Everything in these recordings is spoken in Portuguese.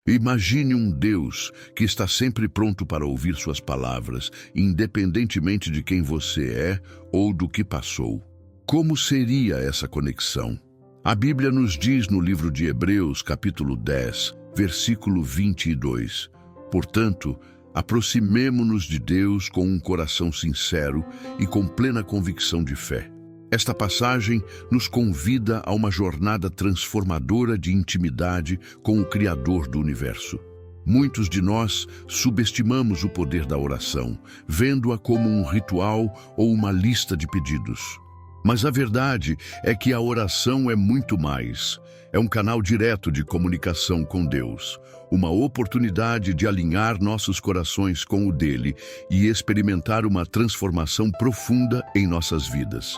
Imagine um Deus que está sempre pronto para ouvir suas palavras, independentemente de quem você é ou do que passou. Como seria essa conexão? A Bíblia nos diz no livro de Hebreus, capítulo 10, versículo 22. Portanto, aproximemo-nos de Deus com um coração sincero e com plena convicção de fé. Esta passagem nos convida a uma jornada transformadora de intimidade com o Criador do Universo. Muitos de nós subestimamos o poder da oração, vendo-a como um ritual ou uma lista de pedidos. Mas a verdade é que a oração é muito mais. É um canal direto de comunicação com Deus, uma oportunidade de alinhar nossos corações com o dele e experimentar uma transformação profunda em nossas vidas.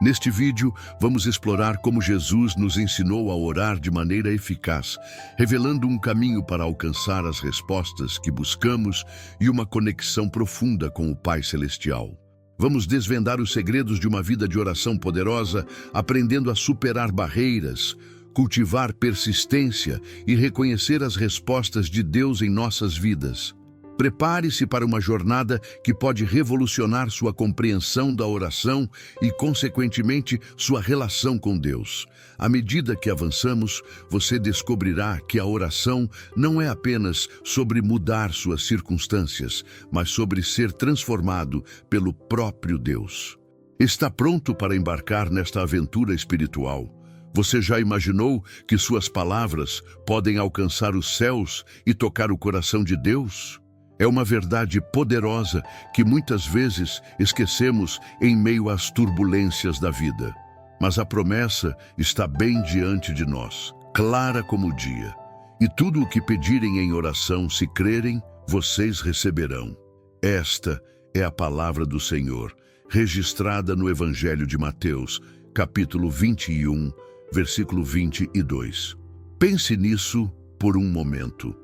Neste vídeo, vamos explorar como Jesus nos ensinou a orar de maneira eficaz, revelando um caminho para alcançar as respostas que buscamos e uma conexão profunda com o Pai Celestial. Vamos desvendar os segredos de uma vida de oração poderosa, aprendendo a superar barreiras, cultivar persistência e reconhecer as respostas de Deus em nossas vidas. Prepare-se para uma jornada que pode revolucionar sua compreensão da oração e, consequentemente, sua relação com Deus. À medida que avançamos, você descobrirá que a oração não é apenas sobre mudar suas circunstâncias, mas sobre ser transformado pelo próprio Deus. Está pronto para embarcar nesta aventura espiritual? Você já imaginou que suas palavras podem alcançar os céus e tocar o coração de Deus? É uma verdade poderosa que muitas vezes esquecemos em meio às turbulências da vida. Mas a promessa está bem diante de nós, clara como o dia. E tudo o que pedirem em oração, se crerem, vocês receberão. Esta é a palavra do Senhor, registrada no Evangelho de Mateus, capítulo 21, versículo 22. Pense nisso por um momento.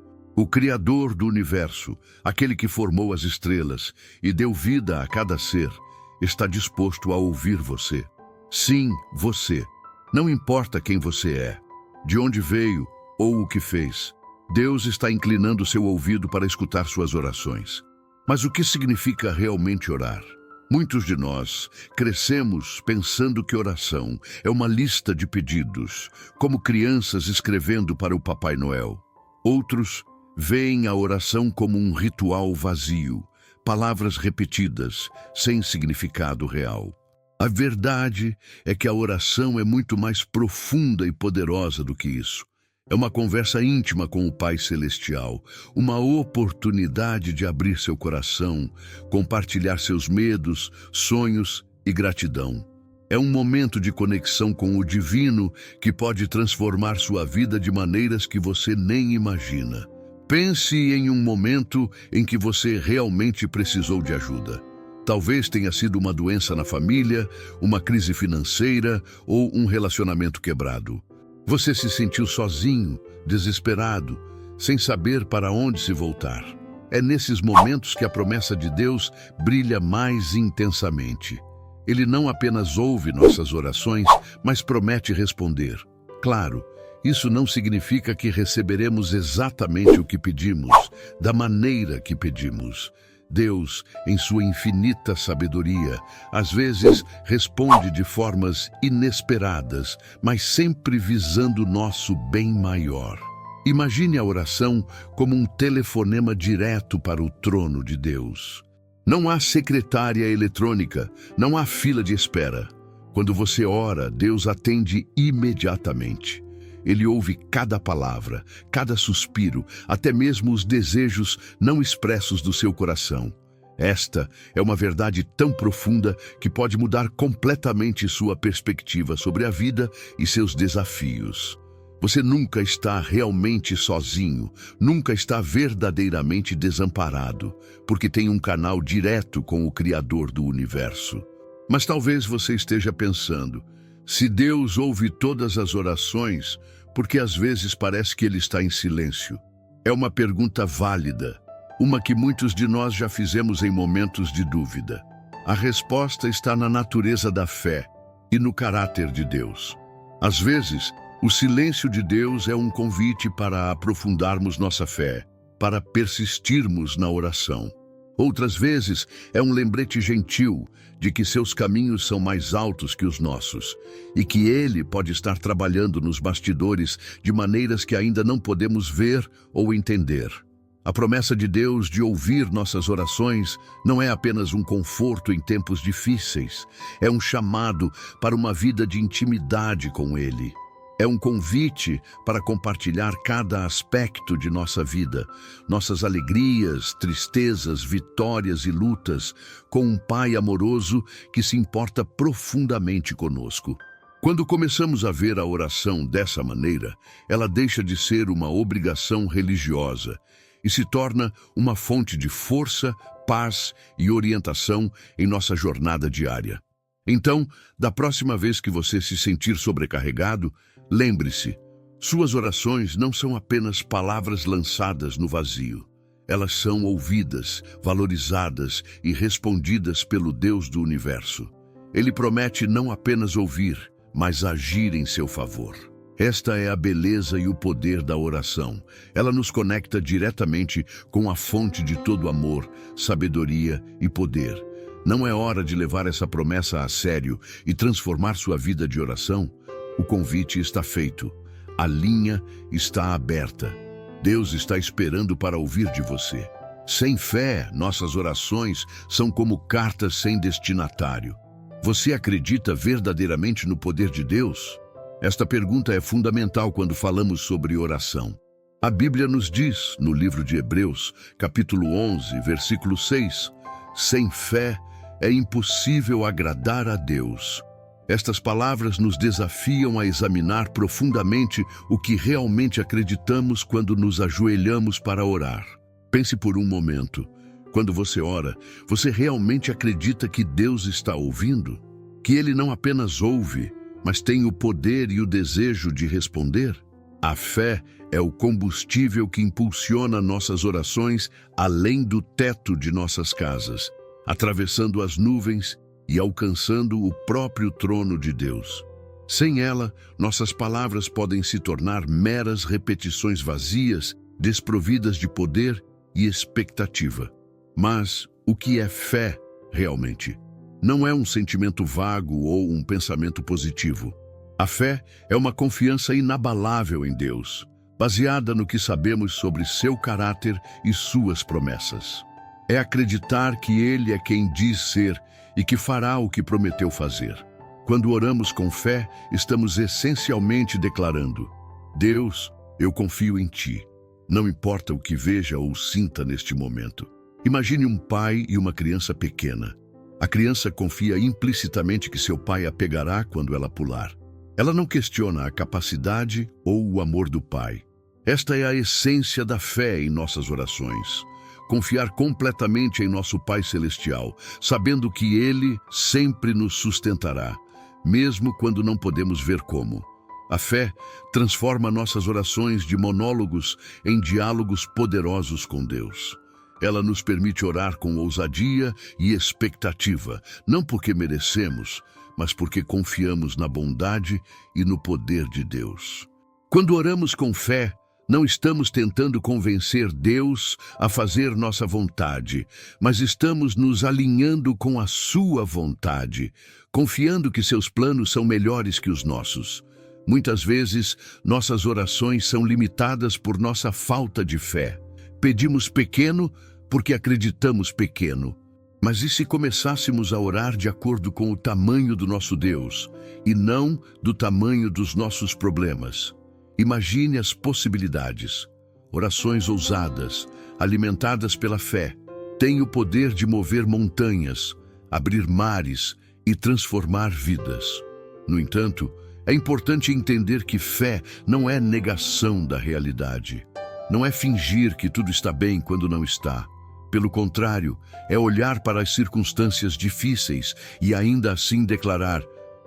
O Criador do Universo, aquele que formou as estrelas e deu vida a cada ser, está disposto a ouvir você. Sim, você. Não importa quem você é, de onde veio ou o que fez. Deus está inclinando seu ouvido para escutar suas orações. Mas o que significa realmente orar? Muitos de nós crescemos pensando que oração é uma lista de pedidos, como crianças escrevendo para o Papai Noel. Outros veem a oração como um ritual vazio, palavras repetidas, sem significado real. A verdade é que a oração é muito mais profunda e poderosa do que isso. É uma conversa íntima com o Pai Celestial, uma oportunidade de abrir seu coração, compartilhar seus medos, sonhos e gratidão. É um momento de conexão com o divino que pode transformar sua vida de maneiras que você nem imagina. Pense em um momento em que você realmente precisou de ajuda. Talvez tenha sido uma doença na família, uma crise financeira ou um relacionamento quebrado. Você se sentiu sozinho, desesperado, sem saber para onde se voltar. É nesses momentos que a promessa de Deus brilha mais intensamente. Ele não apenas ouve nossas orações, mas promete responder. Claro, isso não significa que receberemos exatamente o que pedimos, da maneira que pedimos. Deus, em sua infinita sabedoria, às vezes responde de formas inesperadas, mas sempre visando nosso bem maior. Imagine a oração como um telefonema direto para o trono de Deus. Não há secretária eletrônica, não há fila de espera. Quando você ora, Deus atende imediatamente. Ele ouve cada palavra, cada suspiro, até mesmo os desejos não expressos do seu coração. Esta é uma verdade tão profunda que pode mudar completamente sua perspectiva sobre a vida e seus desafios. Você nunca está realmente sozinho, nunca está verdadeiramente desamparado, porque tem um canal direto com o Criador do Universo. Mas talvez você esteja pensando, se Deus ouve todas as orações, por que às vezes parece que Ele está em silêncio? É uma pergunta válida, uma que muitos de nós já fizemos em momentos de dúvida. A resposta está na natureza da fé e no caráter de Deus. Às vezes, O silêncio de Deus é um convite para aprofundarmos nossa fé, para persistirmos na oração. Outras vezes, é um lembrete gentil de que seus caminhos são mais altos que os nossos e que Ele pode estar trabalhando nos bastidores de maneiras que ainda não podemos ver ou entender. A promessa de Deus de ouvir nossas orações não é apenas um conforto em tempos difíceis, é um chamado para uma vida de intimidade com Ele. É um convite para compartilhar cada aspecto de nossa vida, nossas alegrias, tristezas, vitórias e lutas, com um Pai amoroso que se importa profundamente conosco. Quando começamos a ver a oração dessa maneira, ela deixa de ser uma obrigação religiosa e se torna uma fonte de força, paz e orientação em nossa jornada diária. Então, da próxima vez que você se sentir sobrecarregado, lembre-se, suas orações não são apenas palavras lançadas no vazio. Elas são ouvidas, valorizadas e respondidas pelo Deus do universo. Ele promete não apenas ouvir, mas agir em seu favor. Esta é a beleza e o poder da oração. Ela nos conecta diretamente com a fonte de todo amor, sabedoria e poder. Não é hora de levar essa promessa a sério e transformar sua vida de oração? O convite está feito. A linha está aberta. Deus está esperando para ouvir de você. Sem fé, nossas orações são como cartas sem destinatário. Você acredita verdadeiramente no poder de Deus? Esta pergunta é fundamental quando falamos sobre oração. A Bíblia nos diz, no livro de Hebreus, capítulo 11, versículo 6, sem fé é impossível agradar a Deus. Estas palavras nos desafiam a examinar profundamente o que realmente acreditamos quando nos ajoelhamos para orar. Pense por um momento. Quando você ora, você realmente acredita que Deus está ouvindo? Que Ele não apenas ouve, mas tem o poder e o desejo de responder? A fé é o combustível que impulsiona nossas orações além do teto de nossas casas, atravessando as nuvens e alcançando o próprio trono de Deus. Sem ela, nossas palavras podem se tornar meras repetições vazias, desprovidas de poder e expectativa. Mas o que é fé, realmente? Não é um sentimento vago ou um pensamento positivo. A fé é uma confiança inabalável em Deus, baseada no que sabemos sobre seu caráter e suas promessas. É acreditar que Ele é quem diz ser e que fará o que prometeu fazer. Quando oramos com fé, estamos essencialmente declarando: Deus, eu confio em Ti. Não importa o que veja ou sinta neste momento. Imagine um pai e uma criança pequena. A criança confia implicitamente que seu pai a pegará quando ela pular. Ela não questiona a capacidade ou o amor do pai. Esta é a essência da fé em nossas orações. Confiar completamente em nosso Pai Celestial, sabendo que Ele sempre nos sustentará, mesmo quando não podemos ver como. A fé transforma nossas orações de monólogos em diálogos poderosos com Deus. Ela nos permite orar com ousadia e expectativa, não porque merecemos, mas porque confiamos na bondade e no poder de Deus. Quando oramos com fé, não estamos tentando convencer Deus a fazer nossa vontade, mas estamos nos alinhando com a sua vontade, confiando que seus planos são melhores que os nossos. Muitas vezes, nossas orações são limitadas por nossa falta de fé. Pedimos pequeno porque acreditamos pequeno. Mas e se começássemos a orar de acordo com o tamanho do nosso Deus, e não do tamanho dos nossos problemas? Imagine as possibilidades. Orações ousadas, alimentadas pela fé, têm o poder de mover montanhas, abrir mares e transformar vidas. No entanto, é importante entender que fé não é negação da realidade. Não é fingir que tudo está bem quando não está. Pelo contrário, é olhar para as circunstâncias difíceis e ainda assim declarar: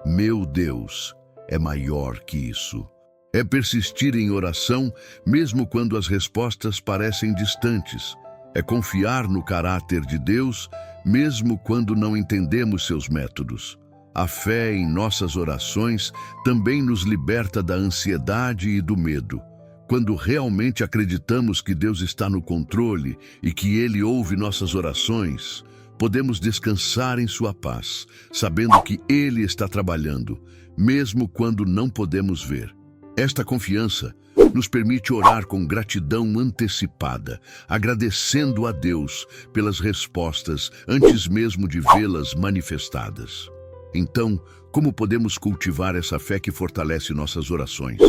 meu Deus é maior que isso. É persistir em oração mesmo quando as respostas parecem distantes. É confiar no caráter de Deus mesmo quando não entendemos seus métodos. A fé em nossas orações também nos liberta da ansiedade e do medo. Quando realmente acreditamos que Deus está no controle e que Ele ouve nossas orações, podemos descansar em sua paz, sabendo que Ele está trabalhando, mesmo quando não podemos ver. Esta confiança nos permite orar com gratidão antecipada, agradecendo a Deus pelas respostas antes mesmo de vê-las manifestadas. Então, como podemos cultivar essa fé que fortalece nossas orações?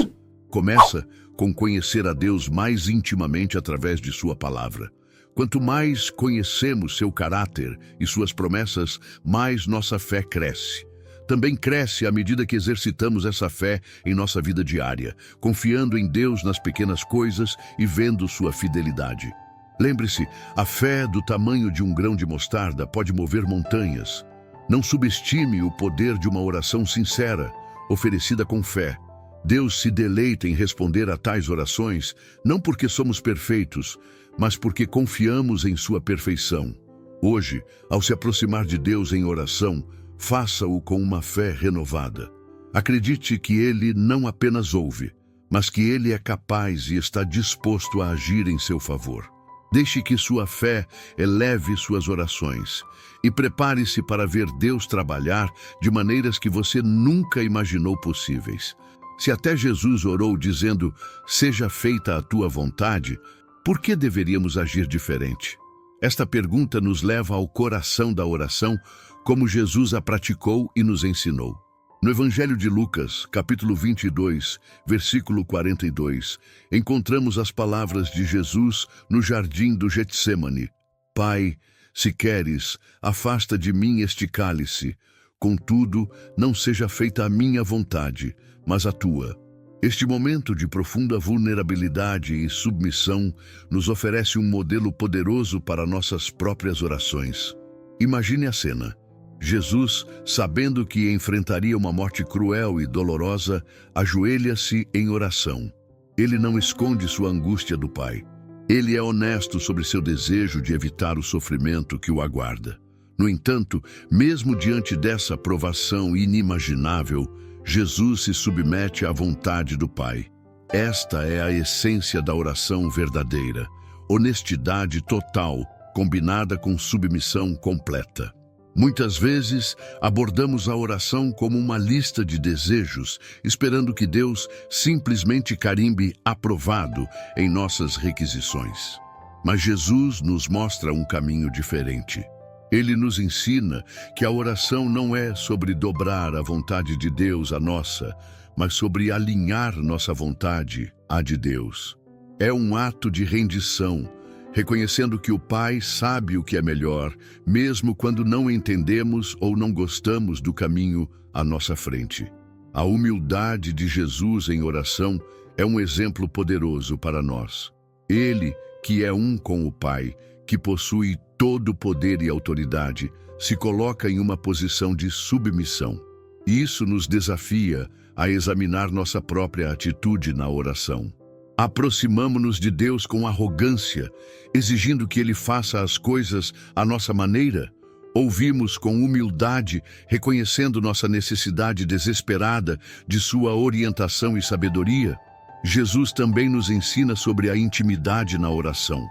Começa com conhecer a Deus mais intimamente através de sua palavra. Quanto mais conhecemos seu caráter e suas promessas, mais nossa fé cresce. Também cresce à medida que exercitamos essa fé em nossa vida diária, confiando em Deus nas pequenas coisas e vendo sua fidelidade. Lembre-se, a fé do tamanho de um grão de mostarda pode mover montanhas. Não subestime o poder de uma oração sincera, oferecida com fé. Deus se deleita em responder a tais orações, não porque somos perfeitos, mas porque confiamos em sua perfeição. Hoje, ao se aproximar de Deus em oração, faça-o com uma fé renovada. Acredite que Ele não apenas ouve, mas que Ele é capaz e está disposto a agir em seu favor. Deixe que sua fé eleve suas orações e prepare-se para ver Deus trabalhar de maneiras que você nunca imaginou possíveis. Se até Jesus orou dizendo, seja feita a tua vontade, por que deveríamos agir diferente? Esta pergunta nos leva ao coração da oração, como Jesus a praticou e nos ensinou. No Evangelho de Lucas, capítulo 22, versículo 42, encontramos as palavras de Jesus no jardim do Getsêmani. Pai, se queres, afasta de mim este cálice. Contudo, não seja feita a minha vontade, mas a tua. Este momento de profunda vulnerabilidade e submissão nos oferece um modelo poderoso para nossas próprias orações. Imagine a cena. Jesus, sabendo que enfrentaria uma morte cruel e dolorosa, ajoelha-se em oração. Ele não esconde sua angústia do Pai. Ele é honesto sobre seu desejo de evitar o sofrimento que o aguarda. No entanto, mesmo diante dessa provação inimaginável, Jesus se submete à vontade do Pai. Esta é a essência da oração verdadeira. Honestidade total, combinada com submissão completa. Muitas vezes, abordamos a oração como uma lista de desejos, esperando que Deus simplesmente carimbe aprovado em nossas requisições. Mas Jesus nos mostra um caminho diferente. Ele nos ensina que a oração não é sobre dobrar a vontade de Deus à nossa, mas sobre alinhar nossa vontade à de Deus. É um ato de rendição, reconhecendo que o Pai sabe o que é melhor, mesmo quando não entendemos ou não gostamos do caminho à nossa frente. A humildade de Jesus em oração é um exemplo poderoso para nós. Ele, que é um com o Pai, que possui todo o poder e autoridade, se coloca em uma posição de submissão. Isso nos desafia a examinar nossa própria atitude na oração. Aproximamo-nos de Deus com arrogância, exigindo que Ele faça as coisas à nossa maneira? Ouvimos com humildade, reconhecendo nossa necessidade desesperada de sua orientação e sabedoria? Jesus também nos ensina sobre a intimidade na oração.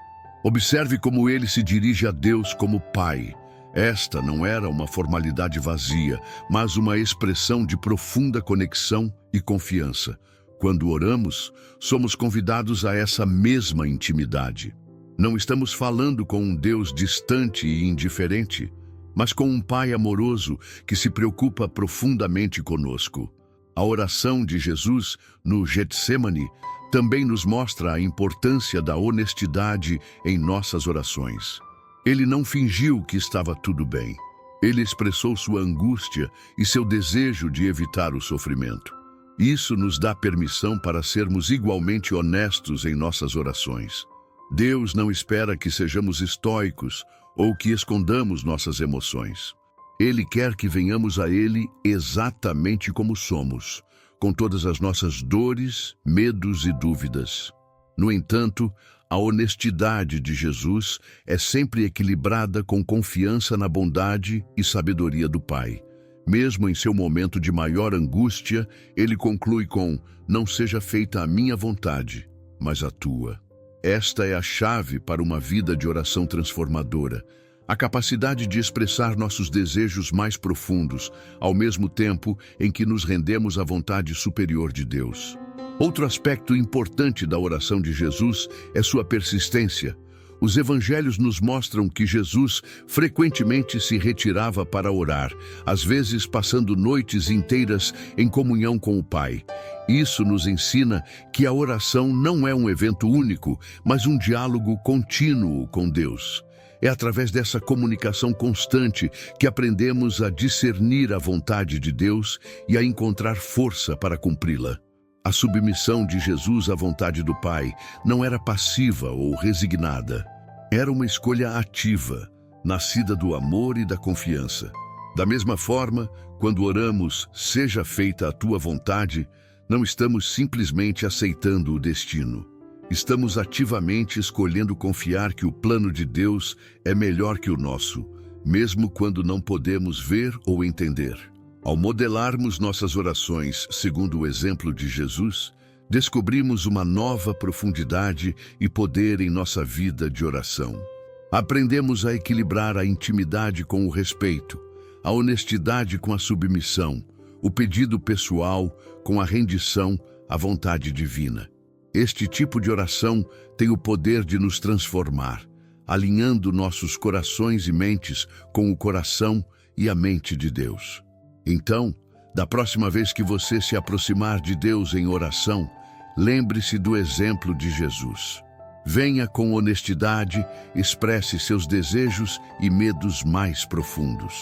Observe como ele se dirige a Deus como Pai. Esta não era uma formalidade vazia, mas uma expressão de profunda conexão e confiança. Quando oramos, somos convidados a essa mesma intimidade. Não estamos falando com um Deus distante e indiferente, mas com um Pai amoroso que se preocupa profundamente conosco. A oração de Jesus no Getsêmani também nos mostra a importância da honestidade em nossas orações. Ele não fingiu que estava tudo bem. Ele expressou sua angústia e seu desejo de evitar o sofrimento. Isso nos dá permissão para sermos igualmente honestos em nossas orações. Deus não espera que sejamos estoicos ou que escondamos nossas emoções. Ele quer que venhamos a Ele exatamente como somos, com todas as nossas dores, medos e dúvidas. No entanto, a honestidade de Jesus é sempre equilibrada com confiança na bondade e sabedoria do Pai. Mesmo em seu momento de maior angústia, ele conclui com: não seja feita a minha vontade, mas a tua. Esta é a chave para uma vida de oração transformadora. A capacidade de expressar nossos desejos mais profundos, ao mesmo tempo em que nos rendemos à vontade superior de Deus. Outro aspecto importante da oração de Jesus é sua persistência. Os evangelhos nos mostram que Jesus frequentemente se retirava para orar, às vezes passando noites inteiras em comunhão com o Pai. Isso nos ensina que a oração não é um evento único, mas um diálogo contínuo com Deus. É através dessa comunicação constante que aprendemos a discernir a vontade de Deus e a encontrar força para cumpri-la. A submissão de Jesus à vontade do Pai não era passiva ou resignada. Era uma escolha ativa, nascida do amor e da confiança. Da mesma forma, quando oramos, seja feita a tua vontade, não estamos simplesmente aceitando o destino. Estamos ativamente escolhendo confiar que o plano de Deus é melhor que o nosso, mesmo quando não podemos ver ou entender. Ao modelarmos nossas orações segundo o exemplo de Jesus, descobrimos uma nova profundidade e poder em nossa vida de oração. Aprendemos a equilibrar a intimidade com o respeito, a honestidade com a submissão, o pedido pessoal com a rendição à vontade divina. Este tipo de oração tem o poder de nos transformar, alinhando nossos corações e mentes com o coração e a mente de Deus. Então, da próxima vez que você se aproximar de Deus em oração, lembre-se do exemplo de Jesus. Venha com honestidade, expresse seus desejos e medos mais profundos.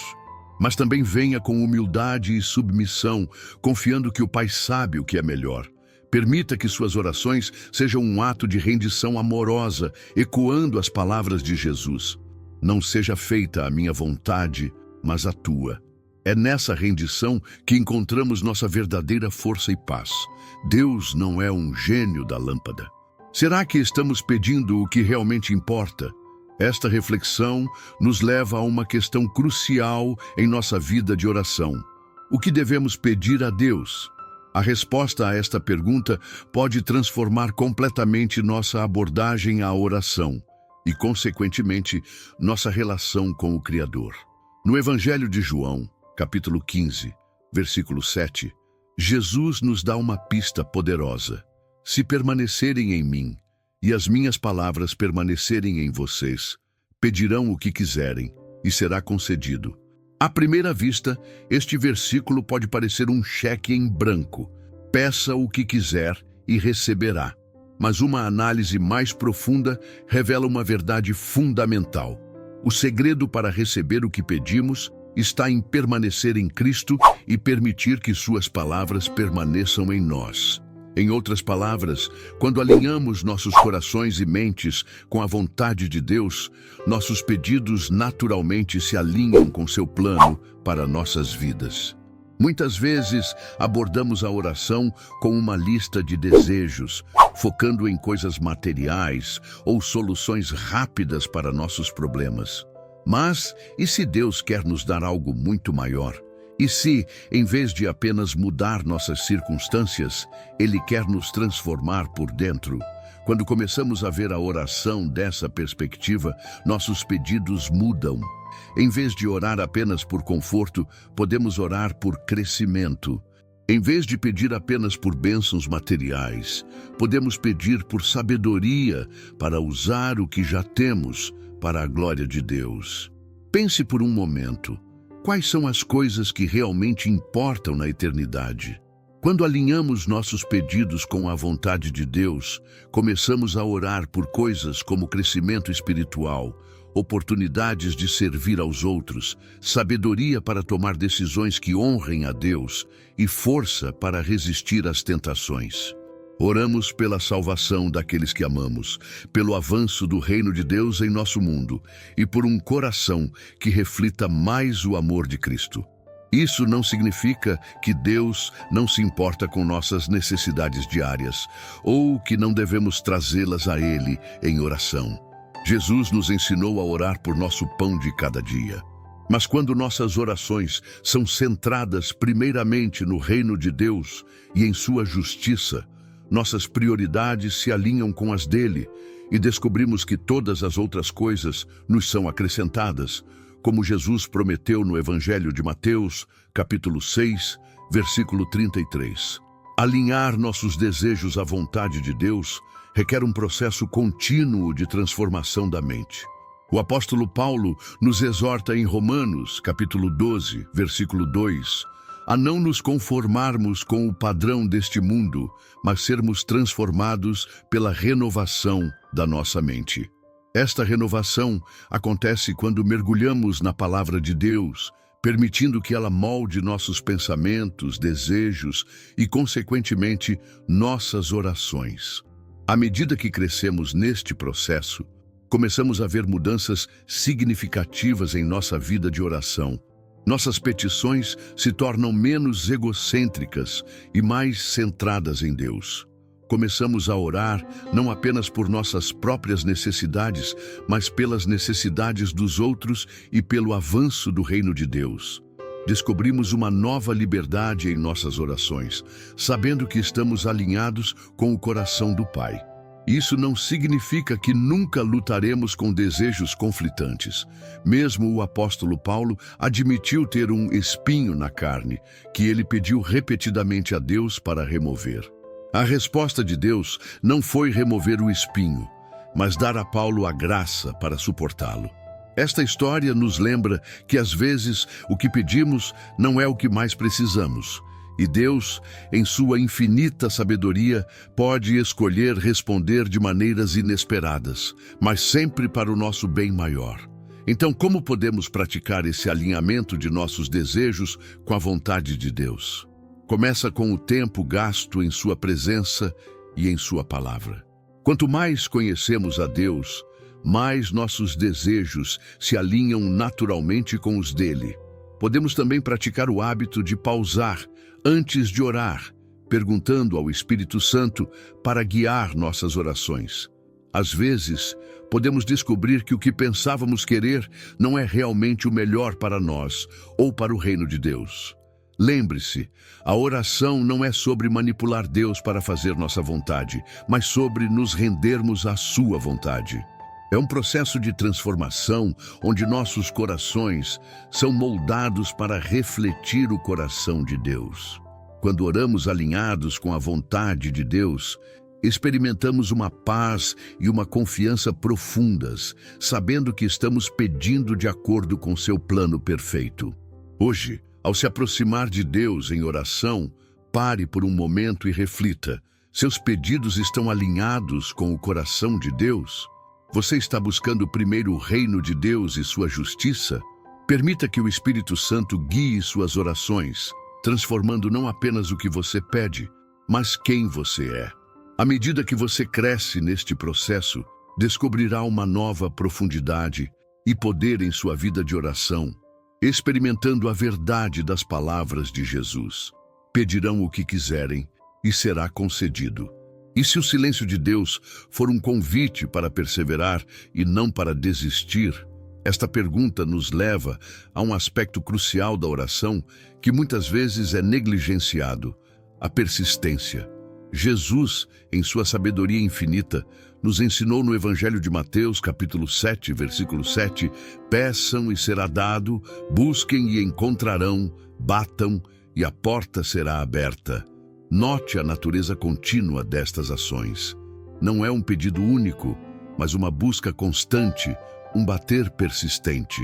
Mas também venha com humildade e submissão, confiando que o Pai sabe o que é melhor. Permita que suas orações sejam um ato de rendição amorosa, ecoando as palavras de Jesus. Não seja feita a minha vontade, mas a tua. É nessa rendição que encontramos nossa verdadeira força e paz. Deus não é um gênio da lâmpada. Será que estamos pedindo o que realmente importa? Esta reflexão nos leva a uma questão crucial em nossa vida de oração. O que devemos pedir a Deus? A resposta a esta pergunta pode transformar completamente nossa abordagem à oração e, consequentemente, nossa relação com o Criador. No Evangelho de João, capítulo 15, versículo 7, Jesus nos dá uma pista poderosa. Se permanecerem em mim e as minhas palavras permanecerem em vocês, pedirão o que quiserem e será concedido. À primeira vista, este versículo pode parecer um cheque em branco. Peça o que quiser e receberá. Mas uma análise mais profunda revela uma verdade fundamental. O segredo para receber o que pedimos está em permanecer em Cristo e permitir que suas palavras permaneçam em nós. Em outras palavras, quando alinhamos nossos corações e mentes com a vontade de Deus, nossos pedidos naturalmente se alinham com seu plano para nossas vidas. Muitas vezes abordamos a oração com uma lista de desejos, focando em coisas materiais ou soluções rápidas para nossos problemas. Mas, e se Deus quer nos dar algo muito maior? E se, em vez de apenas mudar nossas circunstâncias, Ele quer nos transformar por dentro? Quando começamos a ver a oração dessa perspectiva, nossos pedidos mudam. Em vez de orar apenas por conforto, podemos orar por crescimento. Em vez de pedir apenas por bênçãos materiais, podemos pedir por sabedoria para usar o que já temos para a glória de Deus. Pense por um momento. Quais são as coisas que realmente importam na eternidade? Quando alinhamos nossos pedidos com a vontade de Deus, começamos a orar por coisas como crescimento espiritual, oportunidades de servir aos outros, sabedoria para tomar decisões que honrem a Deus e força para resistir às tentações. Oramos pela salvação daqueles que amamos, pelo avanço do reino de Deus em nosso mundo e por um coração que reflita mais o amor de Cristo. Isso não significa que Deus não se importa com nossas necessidades diárias ou que não devemos trazê-las a Ele em oração. Jesus nos ensinou a orar por nosso pão de cada dia. Mas quando nossas orações são centradas primeiramente no reino de Deus e em sua justiça, nossas prioridades se alinham com as dele e descobrimos que todas as outras coisas nos são acrescentadas, como Jesus prometeu no Evangelho de Mateus, capítulo 6, versículo 33. Alinhar nossos desejos à vontade de Deus requer um processo contínuo de transformação da mente. O apóstolo Paulo nos exorta em Romanos, capítulo 12, versículo 2, a não nos conformarmos com o padrão deste mundo, mas sermos transformados pela renovação da nossa mente. Esta renovação acontece quando mergulhamos na palavra de Deus, permitindo que ela molde nossos pensamentos, desejos e, consequentemente, nossas orações. À medida que crescemos neste processo, começamos a ver mudanças significativas em nossa vida de oração. Nossas petições se tornam menos egocêntricas e mais centradas em Deus. Começamos a orar não apenas por nossas próprias necessidades, mas pelas necessidades dos outros e pelo avanço do reino de Deus. Descobrimos uma nova liberdade em nossas orações, sabendo que estamos alinhados com o coração do Pai. Isso não significa que nunca lutaremos com desejos conflitantes. Mesmo o apóstolo Paulo admitiu ter um espinho na carne, que ele pediu repetidamente a Deus para remover. A resposta de Deus não foi remover o espinho, mas dar a Paulo a graça para suportá-lo. Esta história nos lembra que às vezes o que pedimos não é o que mais precisamos. E Deus, em sua infinita sabedoria, pode escolher responder de maneiras inesperadas, mas sempre para o nosso bem maior. Então, como podemos praticar esse alinhamento de nossos desejos com a vontade de Deus? Começa com o tempo gasto em sua presença e em sua palavra. Quanto mais conhecemos a Deus, mais nossos desejos se alinham naturalmente com os dele. Podemos também praticar o hábito de pausar antes de orar, perguntando ao Espírito Santo para guiar nossas orações. Às vezes, podemos descobrir que o que pensávamos querer não é realmente o melhor para nós ou para o reino de Deus. Lembre-se, a oração não é sobre manipular Deus para fazer nossa vontade, mas sobre nos rendermos à sua vontade. É um processo de transformação onde nossos corações são moldados para refletir o coração de Deus. Quando oramos alinhados com a vontade de Deus, experimentamos uma paz e uma confiança profundas, sabendo que estamos pedindo de acordo com seu plano perfeito. Hoje, ao se aproximar de Deus em oração, pare por um momento e reflita. Seus pedidos estão alinhados com o coração de Deus? Você está buscando primeiro o reino de Deus e sua justiça? Permita que o Espírito Santo guie suas orações, transformando não apenas o que você pede, mas quem você é. À medida que você cresce neste processo, descobrirá uma nova profundidade e poder em sua vida de oração, experimentando a verdade das palavras de Jesus. Pedirão o que quiserem e será concedido. E se o silêncio de Deus for um convite para perseverar e não para desistir, esta pergunta nos leva a um aspecto crucial da oração que muitas vezes é negligenciado: a persistência. Jesus, em sua sabedoria infinita, nos ensinou no Evangelho de Mateus, capítulo 7, versículo 7, peçam e será dado, busquem e encontrarão, batam e a porta será aberta. Note a natureza contínua destas ações. Não é um pedido único, mas uma busca constante, um bater persistente.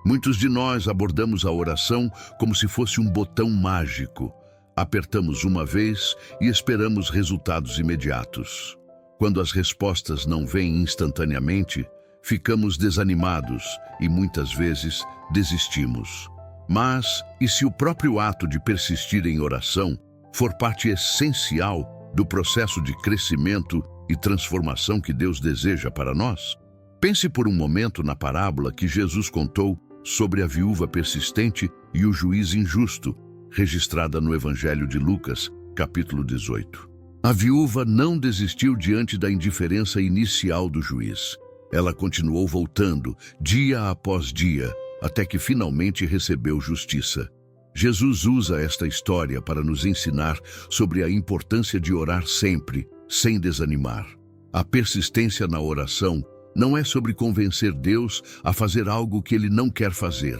Muitos de nós abordamos a oração como se fosse um botão mágico. Apertamos uma vez e esperamos resultados imediatos. Quando as respostas não vêm instantaneamente, ficamos desanimados e muitas vezes desistimos. Mas, e se o próprio ato de persistir em oração for parte essencial do processo de crescimento e transformação que Deus deseja para nós? Pense por um momento na parábola que Jesus contou sobre a viúva persistente e o juiz injusto, registrada no Evangelho de Lucas, capítulo 18. A viúva não desistiu diante da indiferença inicial do juiz. Ela continuou voltando, dia após dia, até que finalmente recebeu justiça. Jesus usa esta história para nos ensinar sobre a importância de orar sempre, sem desanimar. A persistência na oração não é sobre convencer Deus a fazer algo que Ele não quer fazer.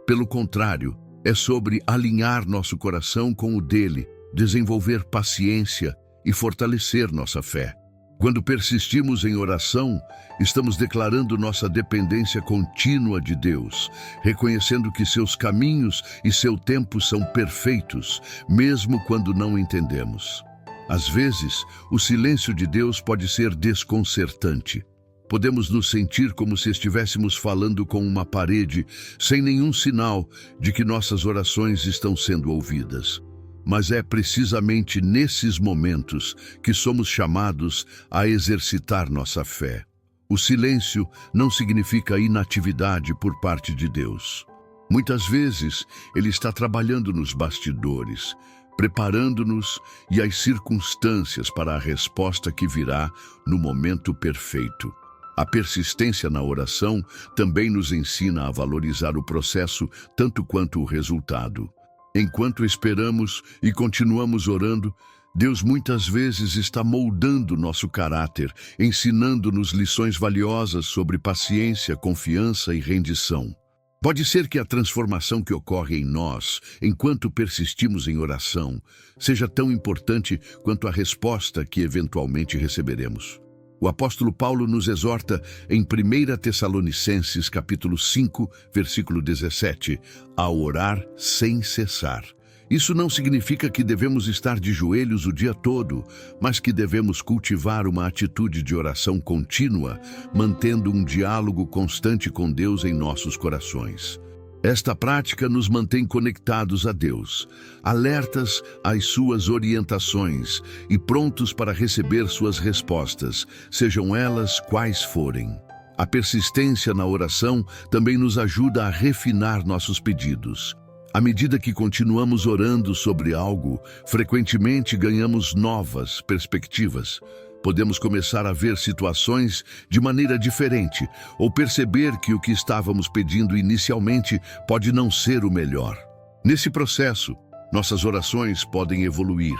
Pelo contrário, é sobre alinhar nosso coração com o dele, desenvolver paciência e fortalecer nossa fé. Quando persistimos em oração, estamos declarando nossa dependência contínua de Deus, reconhecendo que seus caminhos e seu tempo são perfeitos, mesmo quando não entendemos. Às vezes, o silêncio de Deus pode ser desconcertante. Podemos nos sentir como se estivéssemos falando com uma parede, sem nenhum sinal de que nossas orações estão sendo ouvidas. Mas é precisamente nesses momentos que somos chamados a exercitar nossa fé. O silêncio não significa inatividade por parte de Deus. Muitas vezes, Ele está trabalhando nos bastidores, preparando-nos e as circunstâncias para a resposta que virá no momento perfeito. A persistência na oração também nos ensina a valorizar o processo tanto quanto o resultado. Enquanto esperamos e continuamos orando, Deus muitas vezes está moldando nosso caráter, ensinando-nos lições valiosas sobre paciência, confiança e rendição. Pode ser que a transformação que ocorre em nós, enquanto persistimos em oração, seja tão importante quanto a resposta que eventualmente receberemos. O apóstolo Paulo nos exorta em 1 Tessalonicenses capítulo 5, versículo 17, a orar sem cessar. Isso não significa que devemos estar de joelhos o dia todo, mas que devemos cultivar uma atitude de oração contínua, mantendo um diálogo constante com Deus em nossos corações. Esta prática nos mantém conectados a Deus, alertas às suas orientações e prontos para receber suas respostas, sejam elas quais forem. A persistência na oração também nos ajuda a refinar nossos pedidos. À medida que continuamos orando sobre algo, frequentemente ganhamos novas perspectivas. Podemos começar a ver situações de maneira diferente ou perceber que o que estávamos pedindo inicialmente pode não ser o melhor. Nesse processo, nossas orações podem evoluir,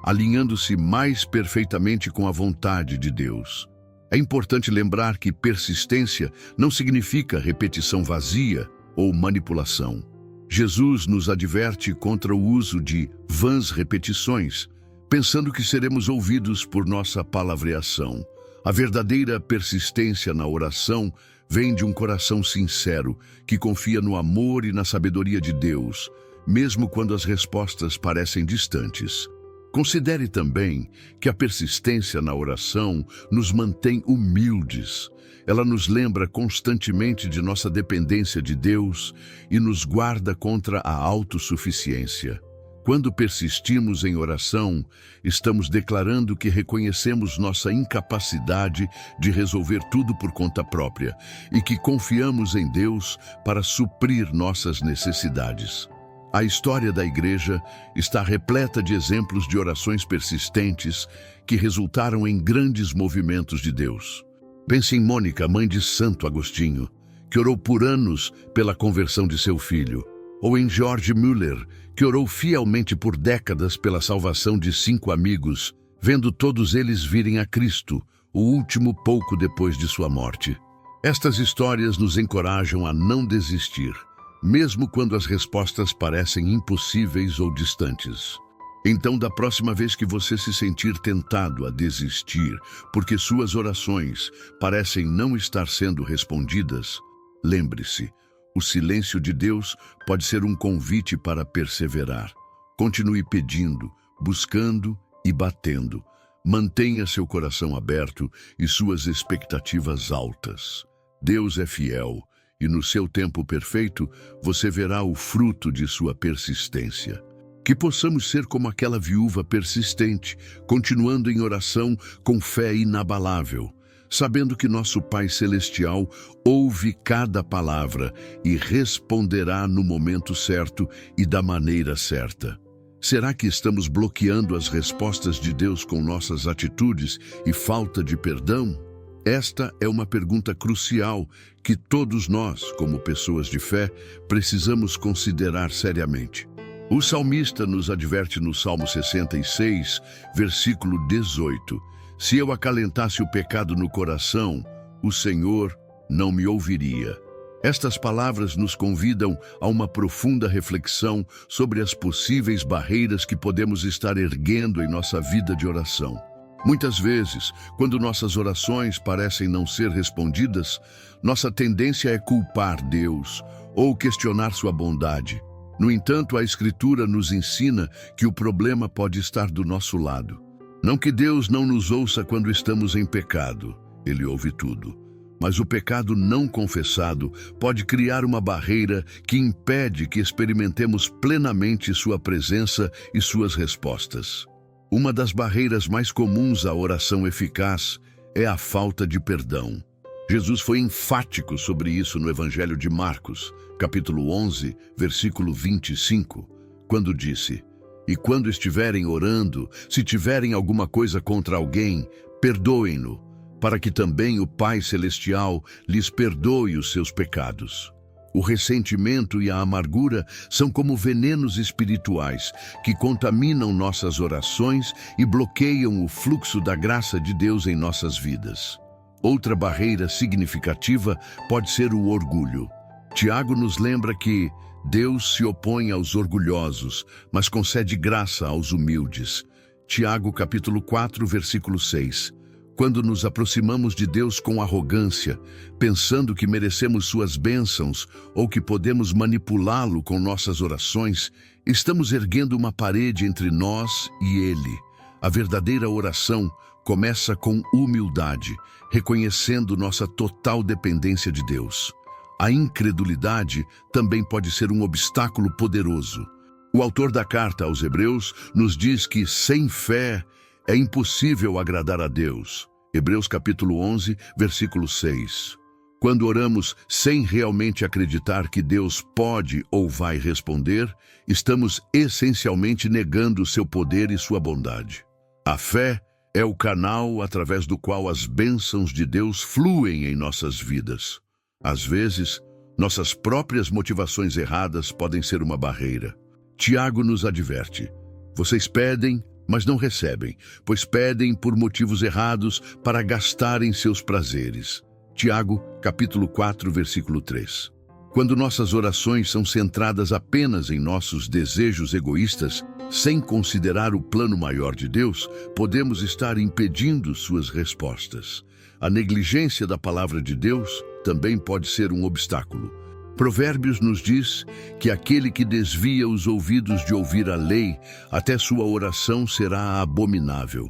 alinhando-se mais perfeitamente com a vontade de Deus. É importante lembrar que persistência não significa repetição vazia ou manipulação. Jesus nos adverte contra o uso de vãs repetições, pensando que seremos ouvidos por nossa palavreação. A verdadeira persistência na oração vem de um coração sincero, que confia no amor e na sabedoria de Deus, mesmo quando as respostas parecem distantes. Considere também que a persistência na oração nos mantém humildes. Ela nos lembra constantemente de nossa dependência de Deus e nos guarda contra a autossuficiência. Quando persistimos em oração, estamos declarando que reconhecemos nossa incapacidade de resolver tudo por conta própria e que confiamos em Deus para suprir nossas necessidades. A história da Igreja está repleta de exemplos de orações persistentes que resultaram em grandes movimentos de Deus. Pense em Mônica, mãe de Santo Agostinho, que orou por anos pela conversão de seu filho, ou em George Mueller, que orou fielmente por décadas pela salvação de 5 amigos, vendo todos eles virem a Cristo, o último pouco depois de sua morte. Estas histórias nos encorajam a não desistir, mesmo quando as respostas parecem impossíveis ou distantes. Então, da próxima vez que você se sentir tentado a desistir, porque suas orações parecem não estar sendo respondidas, lembre-se, o silêncio de Deus pode ser um convite para perseverar. Continue pedindo, buscando e batendo. Mantenha seu coração aberto e suas expectativas altas. Deus é fiel e no seu tempo perfeito você verá o fruto de sua persistência. Que possamos ser como aquela viúva persistente, continuando em oração com fé inabalável, sabendo que nosso Pai Celestial ouve cada palavra e responderá no momento certo e da maneira certa. Será que estamos bloqueando as respostas de Deus com nossas atitudes e falta de perdão? Esta é uma pergunta crucial que todos nós, como pessoas de fé, precisamos considerar seriamente. O salmista nos adverte no Salmo 66, versículo 18: Se eu acalentasse o pecado no coração, o Senhor não me ouviria. Estas palavras nos convidam a uma profunda reflexão sobre as possíveis barreiras que podemos estar erguendo em nossa vida de oração. Muitas vezes, quando nossas orações parecem não ser respondidas, nossa tendência é culpar Deus ou questionar sua bondade. No entanto, a Escritura nos ensina que o problema pode estar do nosso lado. Não que Deus não nos ouça quando estamos em pecado, Ele ouve tudo. Mas o pecado não confessado pode criar uma barreira que impede que experimentemos plenamente sua presença e suas respostas. Uma das barreiras mais comuns à oração eficaz é a falta de perdão. Jesus foi enfático sobre isso no Evangelho de Marcos, capítulo 11, versículo 25, quando disse: E quando estiverem orando, se tiverem alguma coisa contra alguém, perdoem-no, para que também o Pai Celestial lhes perdoe os seus pecados. O ressentimento e a amargura são como venenos espirituais que contaminam nossas orações e bloqueiam o fluxo da graça de Deus em nossas vidas. Outra barreira significativa pode ser o orgulho. Tiago nos lembra que Deus se opõe aos orgulhosos, mas concede graça aos humildes. Tiago capítulo 4, versículo 6. Quando nos aproximamos de Deus com arrogância, pensando que merecemos suas bênçãos ou que podemos manipulá-lo com nossas orações, estamos erguendo uma parede entre nós e Ele. A verdadeira oração começa com humildade, reconhecendo nossa total dependência de Deus. A incredulidade também pode ser um obstáculo poderoso. O autor da carta aos Hebreus nos diz que, sem fé, é impossível agradar a Deus. Hebreus capítulo 11, versículo 6. Quando oramos sem realmente acreditar que Deus pode ou vai responder, estamos essencialmente negando seu poder e sua bondade. A fé é o canal através do qual as bênçãos de Deus fluem em nossas vidas. Às vezes, nossas próprias motivações erradas podem ser uma barreira. Tiago nos adverte: vocês pedem, mas não recebem, pois pedem por motivos errados para gastarem seus prazeres. Tiago, capítulo 4, versículo 3. Quando nossas orações são centradas apenas em nossos desejos egoístas, sem considerar o plano maior de Deus, podemos estar impedindo suas respostas. A negligência da palavra de Deus também pode ser um obstáculo. Provérbios nos diz que aquele que desvia os ouvidos de ouvir a lei, até sua oração será abominável.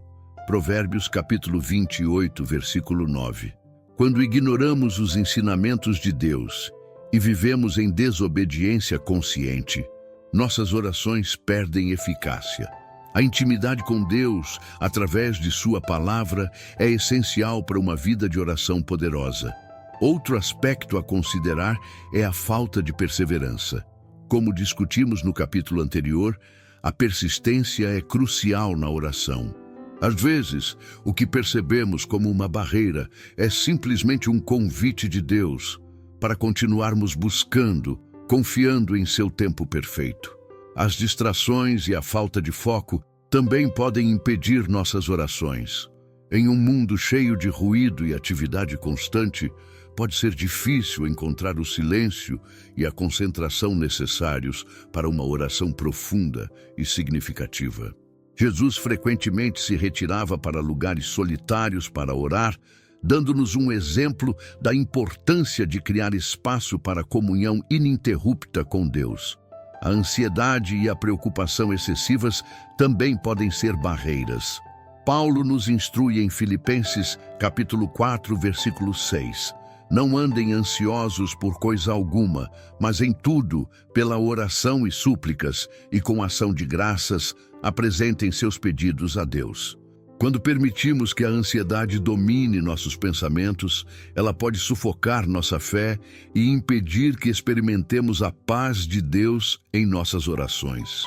Provérbios capítulo 28, versículo 9. Quando ignoramos os ensinamentos de Deus e vivemos em desobediência consciente, nossas orações perdem eficácia. A intimidade com Deus, através de sua palavra, é essencial para uma vida de oração poderosa. Outro aspecto a considerar é a falta de perseverança. Como discutimos no capítulo anterior, a persistência é crucial na oração. Às vezes, o que percebemos como uma barreira é simplesmente um convite de Deus para continuarmos buscando, confiando em seu tempo perfeito. As distrações e a falta de foco também podem impedir nossas orações. Em um mundo cheio de ruído e atividade constante, pode ser difícil encontrar o silêncio e a concentração necessários para uma oração profunda e significativa. Jesus frequentemente se retirava para lugares solitários para orar, dando-nos um exemplo da importância de criar espaço para comunhão ininterrupta com Deus. A ansiedade e a preocupação excessivas também podem ser barreiras. Paulo nos instrui em Filipenses, capítulo 4, versículo 6. Não andem ansiosos por coisa alguma, mas em tudo, pela oração e súplicas, e com ação de graças, apresentem seus pedidos a Deus. Quando permitimos que a ansiedade domine nossos pensamentos, ela pode sufocar nossa fé e impedir que experimentemos a paz de Deus em nossas orações.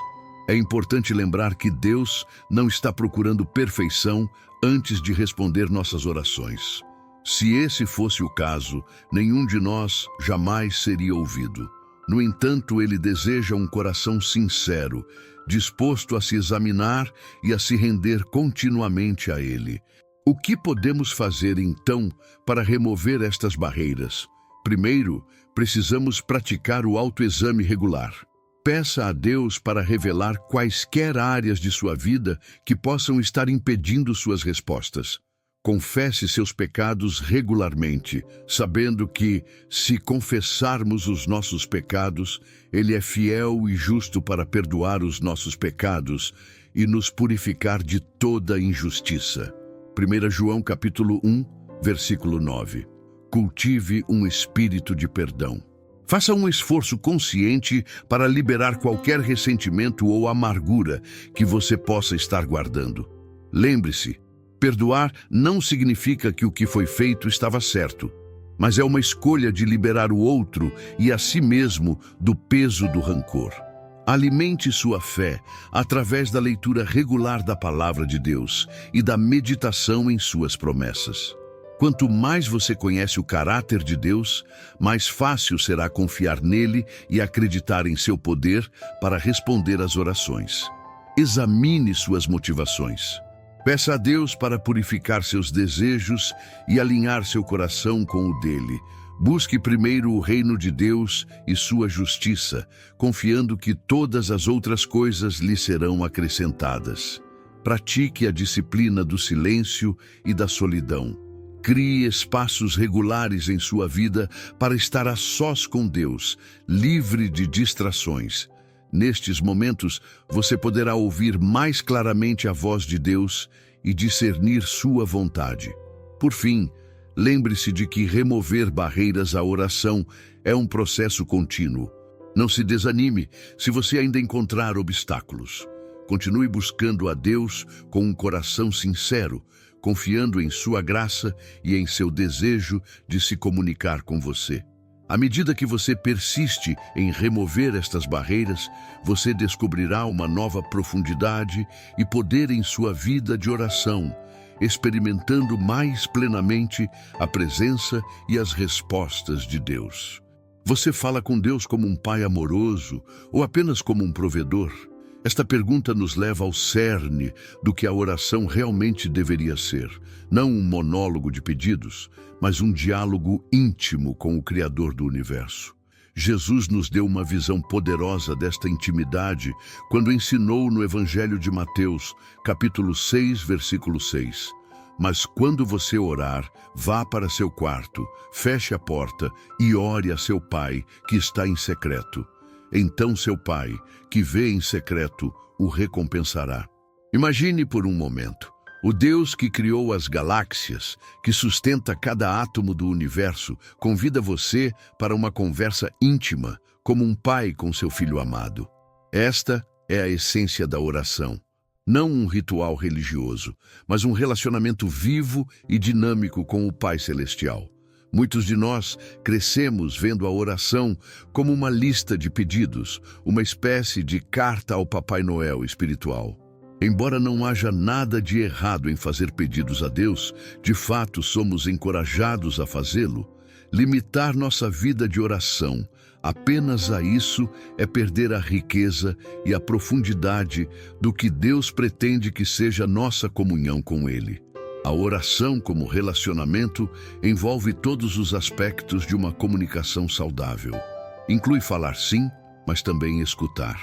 É importante lembrar que Deus não está procurando perfeição antes de responder nossas orações. Se esse fosse o caso, nenhum de nós jamais seria ouvido. No entanto, ele deseja um coração sincero, disposto a se examinar e a se render continuamente a ele. O que podemos fazer, então, para remover estas barreiras? Primeiro, precisamos praticar o autoexame regular. Peça a Deus para revelar quaisquer áreas de sua vida que possam estar impedindo suas respostas. Confesse seus pecados regularmente, sabendo que, se confessarmos os nossos pecados, Ele é fiel e justo para perdoar os nossos pecados e nos purificar de toda injustiça. 1 João capítulo 1, versículo 9. Cultive um espírito de perdão. Faça um esforço consciente para liberar qualquer ressentimento ou amargura que você possa estar guardando. Lembre-se, perdoar não significa que o que foi feito estava certo, mas é uma escolha de liberar o outro e a si mesmo do peso do rancor. Alimente sua fé através da leitura regular da Palavra de Deus e da meditação em suas promessas. Quanto mais você conhece o caráter de Deus, mais fácil será confiar nele e acreditar em seu poder para responder às orações. Examine suas motivações. Peça a Deus para purificar seus desejos e alinhar seu coração com o dele. Busque primeiro o reino de Deus e sua justiça, confiando que todas as outras coisas lhe serão acrescentadas. Pratique a disciplina do silêncio e da solidão. Crie espaços regulares em sua vida para estar a sós com Deus, livre de distrações. Nestes momentos, você poderá ouvir mais claramente a voz de Deus e discernir sua vontade. Por fim, lembre-se de que remover barreiras à oração é um processo contínuo. Não se desanime se você ainda encontrar obstáculos. Continue buscando a Deus com um coração sincero, confiando em sua graça e em seu desejo de se comunicar com você. À medida que você persiste em remover estas barreiras, você descobrirá uma nova profundidade e poder em sua vida de oração, experimentando mais plenamente a presença e as respostas de Deus. Você fala com Deus como um pai amoroso ou apenas como um provedor? Esta pergunta nos leva ao cerne do que a oração realmente deveria ser. Não um monólogo de pedidos, mas um diálogo íntimo com o Criador do Universo. Jesus nos deu uma visão poderosa desta intimidade quando ensinou no Evangelho de Mateus, capítulo 6, versículo 6. Mas quando você orar, vá para seu quarto, feche a porta e ore a seu Pai, que está em secreto. Então seu Pai, que vê em secreto, o recompensará. Imagine por um momento, o Deus que criou as galáxias, que sustenta cada átomo do universo, convida você para uma conversa íntima, como um pai com seu filho amado. Esta é a essência da oração. Não um ritual religioso, mas um relacionamento vivo e dinâmico com o Pai Celestial. Muitos de nós crescemos vendo a oração como uma lista de pedidos, uma espécie de carta ao Papai Noel espiritual. Embora não haja nada de errado em fazer pedidos a Deus, de fato somos encorajados a fazê-lo. Limitar nossa vida de oração apenas a isso é perder a riqueza e a profundidade do que Deus pretende que seja nossa comunhão com Ele. A oração como relacionamento envolve todos os aspectos de uma comunicação saudável. Inclui falar sim, mas também escutar.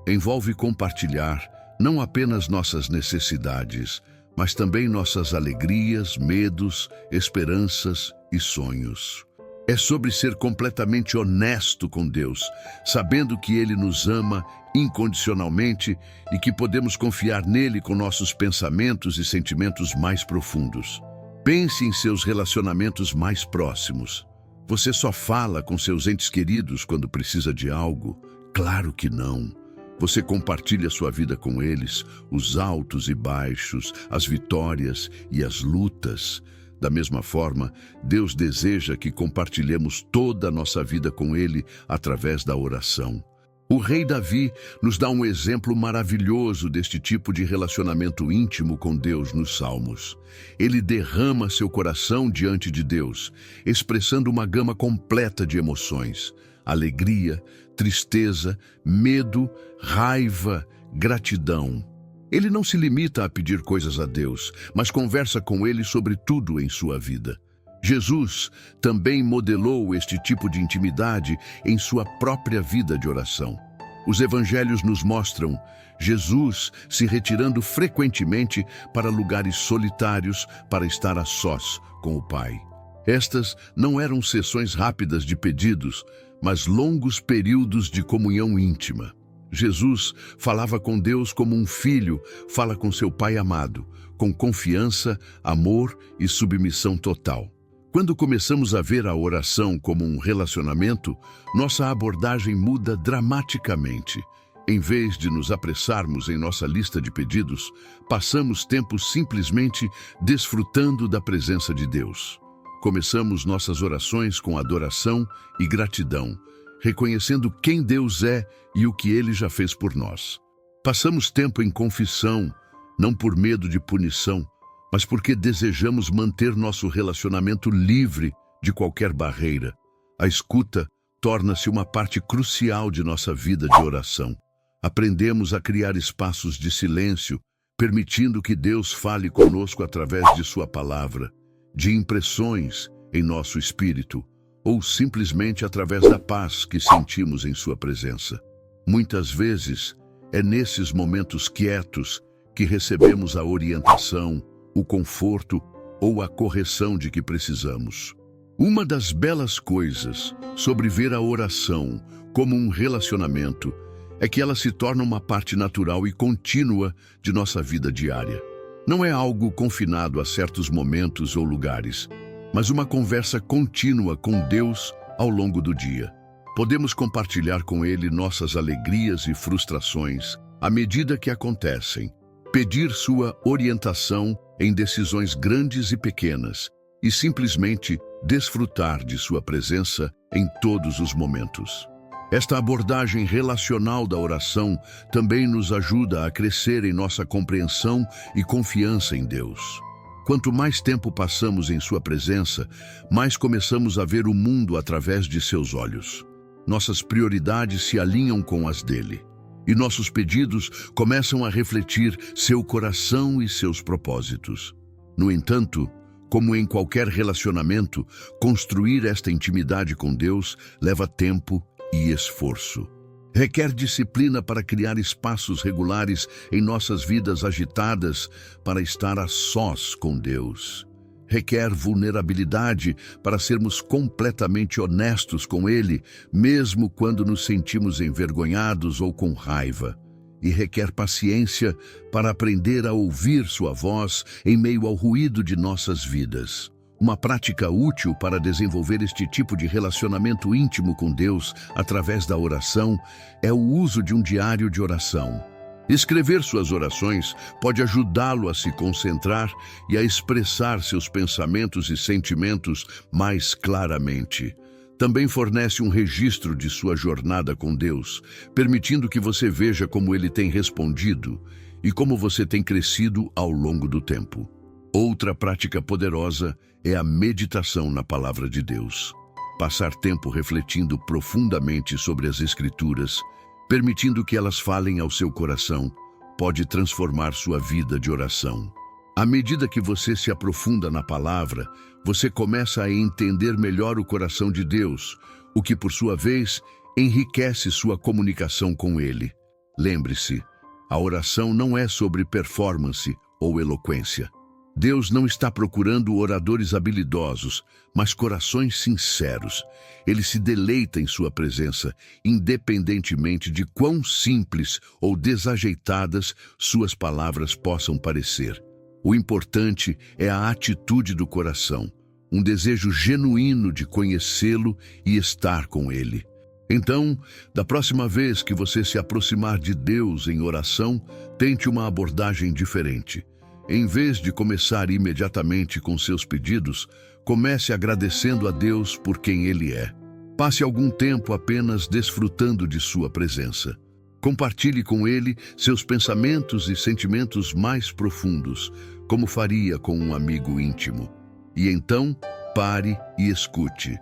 Envolve compartilhar não apenas nossas necessidades, mas também nossas alegrias, medos, esperanças e sonhos. É sobre ser completamente honesto com Deus, sabendo que Ele nos ama incondicionalmente e que podemos confiar nele com nossos pensamentos e sentimentos mais profundos. Pense em seus relacionamentos mais próximos. Você só fala com seus entes queridos quando precisa de algo? Claro que não. Você compartilha sua vida com eles, os altos e baixos, as vitórias e as lutas. Da mesma forma, Deus deseja que compartilhemos toda a nossa vida com Ele através da oração. O rei Davi nos dá um exemplo maravilhoso deste tipo de relacionamento íntimo com Deus nos Salmos. Ele derrama seu coração diante de Deus, expressando uma gama completa de emoções: alegria, tristeza, medo, raiva, gratidão. Ele não se limita a pedir coisas a Deus, mas conversa com Ele sobre tudo em sua vida. Jesus também modelou este tipo de intimidade em sua própria vida de oração. Os evangelhos nos mostram Jesus se retirando frequentemente para lugares solitários para estar a sós com o Pai. Estas não eram sessões rápidas de pedidos, mas longos períodos de comunhão íntima. Jesus falava com Deus como um filho fala com seu Pai amado, com confiança, amor e submissão total. Quando começamos a ver a oração como um relacionamento, nossa abordagem muda dramaticamente. Em vez de nos apressarmos em nossa lista de pedidos, passamos tempo simplesmente desfrutando da presença de Deus. Começamos nossas orações com adoração e gratidão, reconhecendo quem Deus é e o que Ele já fez por nós. Passamos tempo em confissão, não por medo de punição, mas porque desejamos manter nosso relacionamento livre de qualquer barreira. A escuta torna-se uma parte crucial de nossa vida de oração. Aprendemos a criar espaços de silêncio, permitindo que Deus fale conosco através de sua palavra, de impressões em nosso espírito, ou simplesmente através da paz que sentimos em sua presença. Muitas vezes, é nesses momentos quietos que recebemos a orientação, o conforto ou a correção de que precisamos. Uma das belas coisas sobre ver a oração como um relacionamento é que ela se torna uma parte natural e contínua de nossa vida diária. Não é algo confinado a certos momentos ou lugares, mas uma conversa contínua com Deus ao longo do dia. Podemos compartilhar com Ele nossas alegrias e frustrações à medida que acontecem, pedir sua orientação em decisões grandes e pequenas e simplesmente desfrutar de sua presença em todos os momentos. Esta abordagem relacional da oração também nos ajuda a crescer em nossa compreensão e confiança em Deus. Quanto mais tempo passamos em sua presença, mais começamos a ver o mundo através de seus olhos. Nossas prioridades se alinham com as dele, e nossos pedidos começam a refletir seu coração e seus propósitos. No entanto, como em qualquer relacionamento, construir esta intimidade com Deus leva tempo e esforço. Requer disciplina para criar espaços regulares em nossas vidas agitadas para estar a sós com Deus. Requer vulnerabilidade para sermos completamente honestos com Ele, mesmo quando nos sentimos envergonhados ou com raiva. E requer paciência para aprender a ouvir sua voz em meio ao ruído de nossas vidas. Uma prática útil para desenvolver este tipo de relacionamento íntimo com Deus através da oração é o uso de um diário de oração. Escrever suas orações pode ajudá-lo a se concentrar e a expressar seus pensamentos e sentimentos mais claramente. Também fornece um registro de sua jornada com Deus, permitindo que você veja como Ele tem respondido e como você tem crescido ao longo do tempo. Outra prática poderosa é a meditação na Palavra de Deus. Passar tempo refletindo profundamente sobre as Escrituras, permitindo que elas falem ao seu coração, pode transformar sua vida de oração. À medida que você se aprofunda na palavra, você começa a entender melhor o coração de Deus, o que, por sua vez, enriquece sua comunicação com Ele. Lembre-se, a oração não é sobre performance ou eloquência. Deus não está procurando oradores habilidosos, mas corações sinceros. Ele se deleita em sua presença, independentemente de quão simples ou desajeitadas suas palavras possam parecer. O importante é a atitude do coração, um desejo genuíno de conhecê-lo e estar com ele. Então, da próxima vez que você se aproximar de Deus em oração, tente uma abordagem diferente. Em vez de começar imediatamente com seus pedidos, comece agradecendo a Deus por quem Ele é. Passe algum tempo apenas desfrutando de sua presença. Compartilhe com ele seus pensamentos e sentimentos mais profundos, como faria com um amigo íntimo. E então, pare e escute.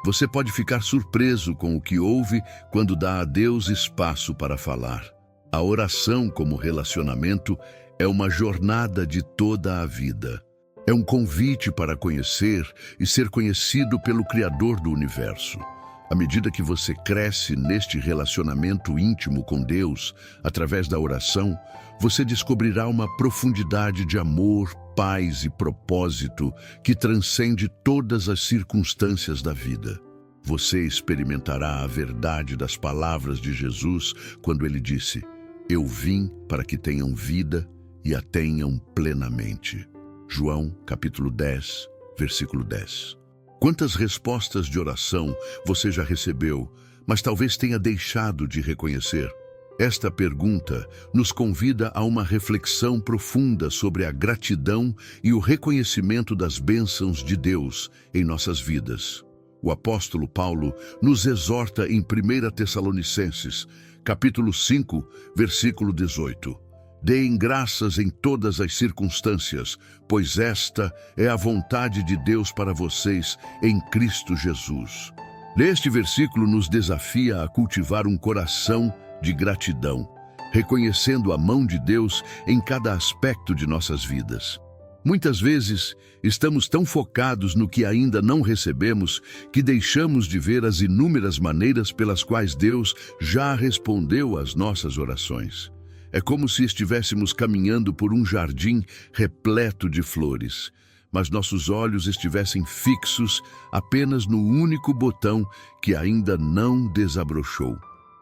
Você pode ficar surpreso com o que ouve quando dá a Deus espaço para falar. A oração como relacionamento é uma jornada de toda a vida. É um convite para conhecer e ser conhecido pelo Criador do universo. À medida que você cresce neste relacionamento íntimo com Deus, através da oração, você descobrirá uma profundidade de amor, paz e propósito que transcende todas as circunstâncias da vida. Você experimentará a verdade das palavras de Jesus quando ele disse: "Eu vim para que tenham vida e a tenham plenamente." João, capítulo 10, versículo 10. Quantas respostas de oração você já recebeu, mas talvez tenha deixado de reconhecer? Esta pergunta nos convida a uma reflexão profunda sobre a gratidão e o reconhecimento das bênçãos de Deus em nossas vidas. O apóstolo Paulo nos exorta em 1 Tessalonicenses, capítulo 5, versículo 18. Deem graças em todas as circunstâncias, pois esta é a vontade de Deus para vocês em Cristo Jesus. Este versículo nos desafia a cultivar um coração de gratidão, reconhecendo a mão de Deus em cada aspecto de nossas vidas. Muitas vezes, estamos tão focados no que ainda não recebemos que deixamos de ver as inúmeras maneiras pelas quais Deus já respondeu às nossas orações. É como se estivéssemos caminhando por um jardim repleto de flores, mas nossos olhos estivessem fixos apenas no único botão que ainda não desabrochou.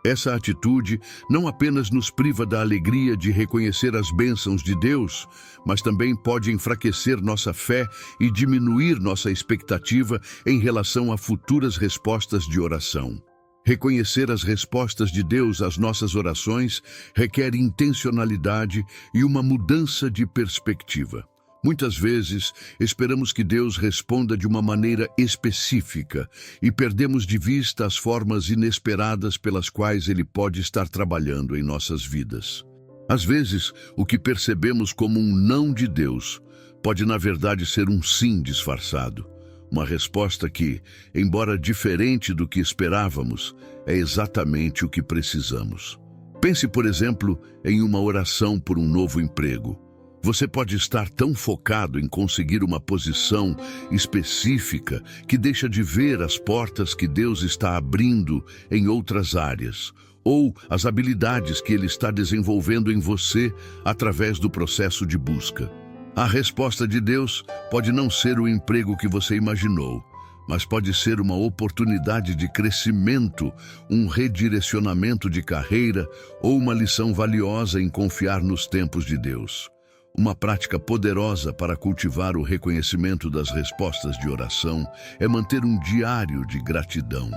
Essa atitude não apenas nos priva da alegria de reconhecer as bênçãos de Deus, mas também pode enfraquecer nossa fé e diminuir nossa expectativa em relação a futuras respostas de oração. Reconhecer as respostas de Deus às nossas orações requer intencionalidade e uma mudança de perspectiva. Muitas vezes, esperamos que Deus responda de uma maneira específica e perdemos de vista as formas inesperadas pelas quais Ele pode estar trabalhando em nossas vidas. Às vezes, o que percebemos como um não de Deus pode, na verdade, ser um sim disfarçado. Uma resposta que, embora diferente do que esperávamos, é exatamente o que precisamos. Pense, por exemplo, em uma oração por um novo emprego. Você pode estar tão focado em conseguir uma posição específica que deixa de ver as portas que Deus está abrindo em outras áreas, ou as habilidades que Ele está desenvolvendo em você através do processo de busca. A resposta de Deus pode não ser o emprego que você imaginou, mas pode ser uma oportunidade de crescimento, um redirecionamento de carreira ou uma lição valiosa em confiar nos tempos de Deus. Uma prática poderosa para cultivar o reconhecimento das respostas de oração é manter um diário de gratidão.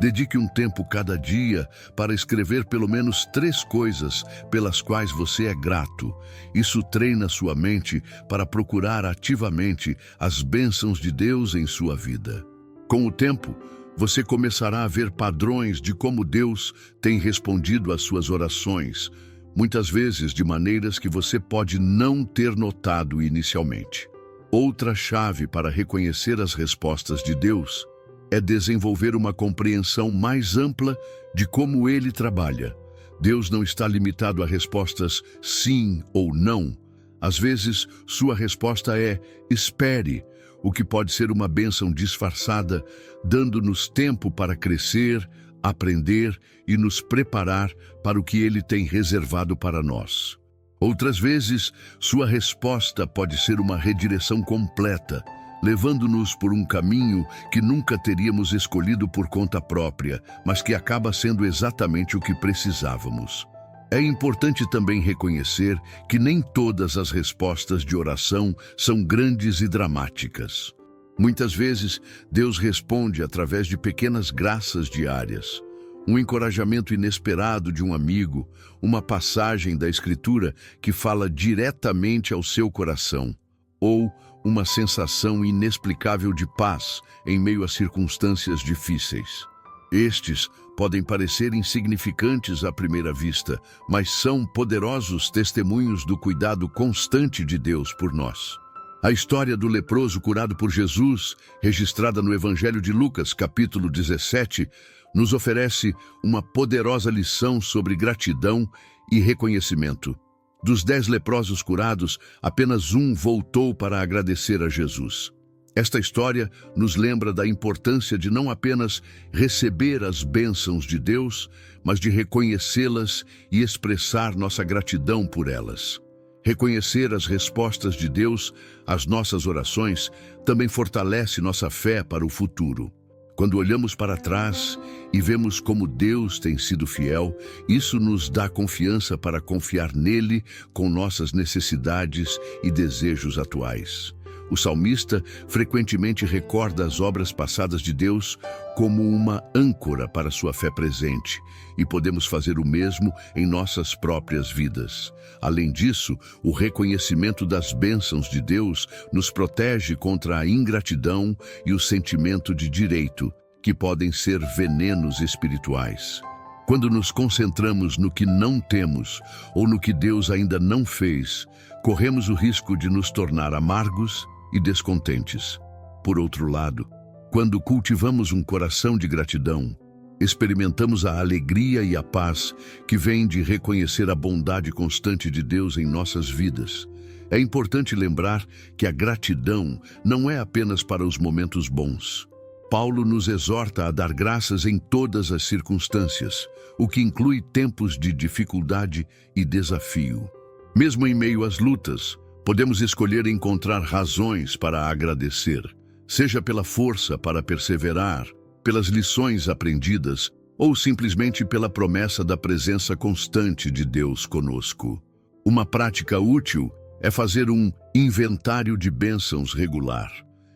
Dedique um tempo cada dia para escrever pelo menos 3 coisas pelas quais você é grato. Isso treina sua mente para procurar ativamente as bênçãos de Deus em sua vida. Com o tempo, você começará a ver padrões de como Deus tem respondido às suas orações, muitas vezes de maneiras que você pode não ter notado inicialmente. Outra chave para reconhecer as respostas de Deus é desenvolver uma compreensão mais ampla de como Ele trabalha. Deus não está limitado a respostas sim ou não. Às vezes, sua resposta é espere, o que pode ser uma bênção disfarçada, dando-nos tempo para crescer, aprender e nos preparar para o que Ele tem reservado para nós. Outras vezes, sua resposta pode ser uma redireção completa, levando-nos por um caminho que nunca teríamos escolhido por conta própria, mas que acaba sendo exatamente o que precisávamos. É importante também reconhecer que nem todas as respostas de oração são grandes e dramáticas. Muitas vezes, Deus responde através de pequenas graças diárias. Um encorajamento inesperado de um amigo, uma passagem da Escritura que fala diretamente ao seu coração, ou uma sensação inexplicável de paz em meio a circunstâncias difíceis. Estes podem parecer insignificantes à primeira vista, mas são poderosos testemunhos do cuidado constante de Deus por nós. A história do leproso curado por Jesus, registrada no Evangelho de Lucas, capítulo 17, nos oferece uma poderosa lição sobre gratidão e reconhecimento. Dos 10 leprosos curados, apenas um voltou para agradecer a Jesus. Esta história nos lembra da importância de não apenas receber as bênçãos de Deus, mas de reconhecê-las e expressar nossa gratidão por elas. Reconhecer as respostas de Deus às nossas orações também fortalece nossa fé para o futuro. Quando olhamos para trás e vemos como Deus tem sido fiel, isso nos dá confiança para confiar nele com nossas necessidades e desejos atuais. O salmista frequentemente recorda as obras passadas de Deus como uma âncora para sua fé presente, e podemos fazer o mesmo em nossas próprias vidas. Além disso, o reconhecimento das bênçãos de Deus nos protege contra a ingratidão e o sentimento de direito, que podem ser venenos espirituais. Quando nos concentramos no que não temos ou no que Deus ainda não fez, corremos o risco de nos tornar amargos e descontentes. Por outro lado, quando cultivamos um coração de gratidão, experimentamos a alegria e a paz que vem de reconhecer a bondade constante de Deus em nossas vidas. É importante lembrar que a gratidão não é apenas para os momentos bons. Paulo nos exorta a dar graças em todas as circunstâncias, o que inclui tempos de dificuldade e desafio. Mesmo em meio às lutas, podemos escolher encontrar razões para agradecer, seja pela força para perseverar, pelas lições aprendidas ou simplesmente pela promessa da presença constante de Deus conosco. Uma prática útil é fazer um inventário de bênçãos regular.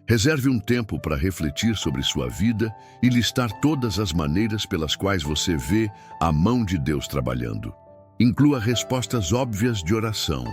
Reserve um tempo para refletir sobre sua vida e listar todas as maneiras pelas quais você vê a mão de Deus trabalhando. Inclua respostas óbvias de oração,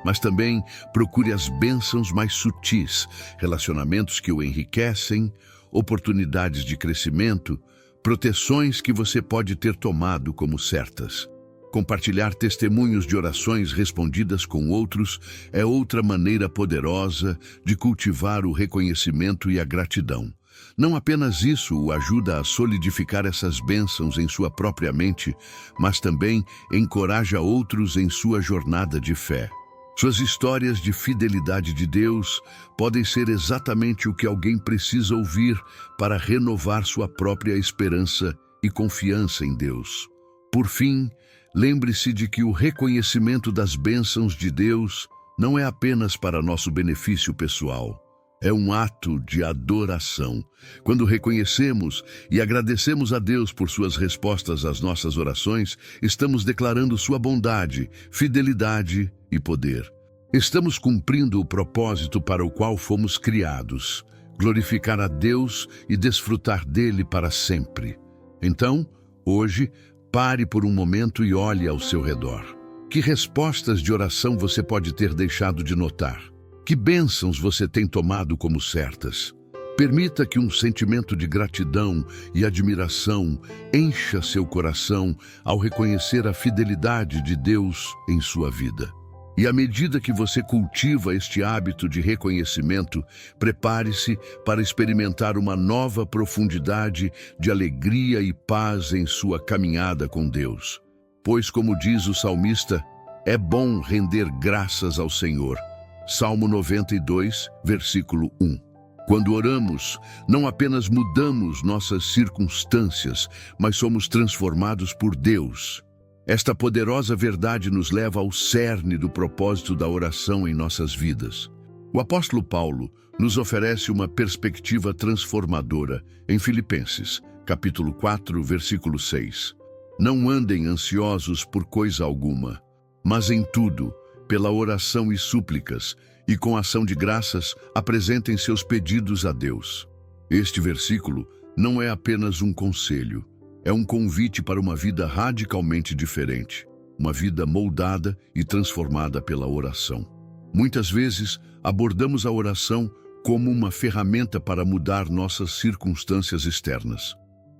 mas também procure as bênçãos mais sutis, relacionamentos que o enriquecem, oportunidades de crescimento, proteções que você pode ter tomado como certas. Compartilhar testemunhos de orações respondidas com outros é outra maneira poderosa de cultivar o reconhecimento e a gratidão. Não apenas isso o ajuda a solidificar essas bênçãos em sua própria mente, mas também encoraja outros em sua jornada de fé. Suas histórias de fidelidade de Deus podem ser exatamente o que alguém precisa ouvir para renovar sua própria esperança e confiança em Deus. Por fim, lembre-se de que o reconhecimento das bênçãos de Deus não é apenas para nosso benefício pessoal. É um ato de adoração. Quando reconhecemos e agradecemos a Deus por suas respostas às nossas orações, estamos declarando sua bondade, fidelidade e poder. Estamos cumprindo o propósito para o qual fomos criados, glorificar a Deus e desfrutar dele para sempre. Então, hoje, pare por um momento e olhe ao seu redor. Que respostas de oração você pode ter deixado de notar? Que bênçãos você tem tomado como certas? Permita que um sentimento de gratidão e admiração encha seu coração ao reconhecer a fidelidade de Deus em sua vida. E à medida que você cultiva este hábito de reconhecimento, prepare-se para experimentar uma nova profundidade de alegria e paz em sua caminhada com Deus. Pois, como diz o salmista, é bom render graças ao Senhor. Salmo 92, versículo 1. Quando oramos, não apenas mudamos nossas circunstâncias, mas somos transformados por Deus. Esta poderosa verdade nos leva ao cerne do propósito da oração em nossas vidas. O apóstolo Paulo nos oferece uma perspectiva transformadora em Filipenses, capítulo 4, versículo 6. Não andem ansiosos por coisa alguma, mas em tudo, pela oração e súplicas, e com ação de graças, apresentem seus pedidos a Deus. Este versículo não é apenas um conselho, é um convite para uma vida radicalmente diferente, uma vida moldada e transformada pela oração. Muitas vezes, abordamos a oração como uma ferramenta para mudar nossas circunstâncias externas.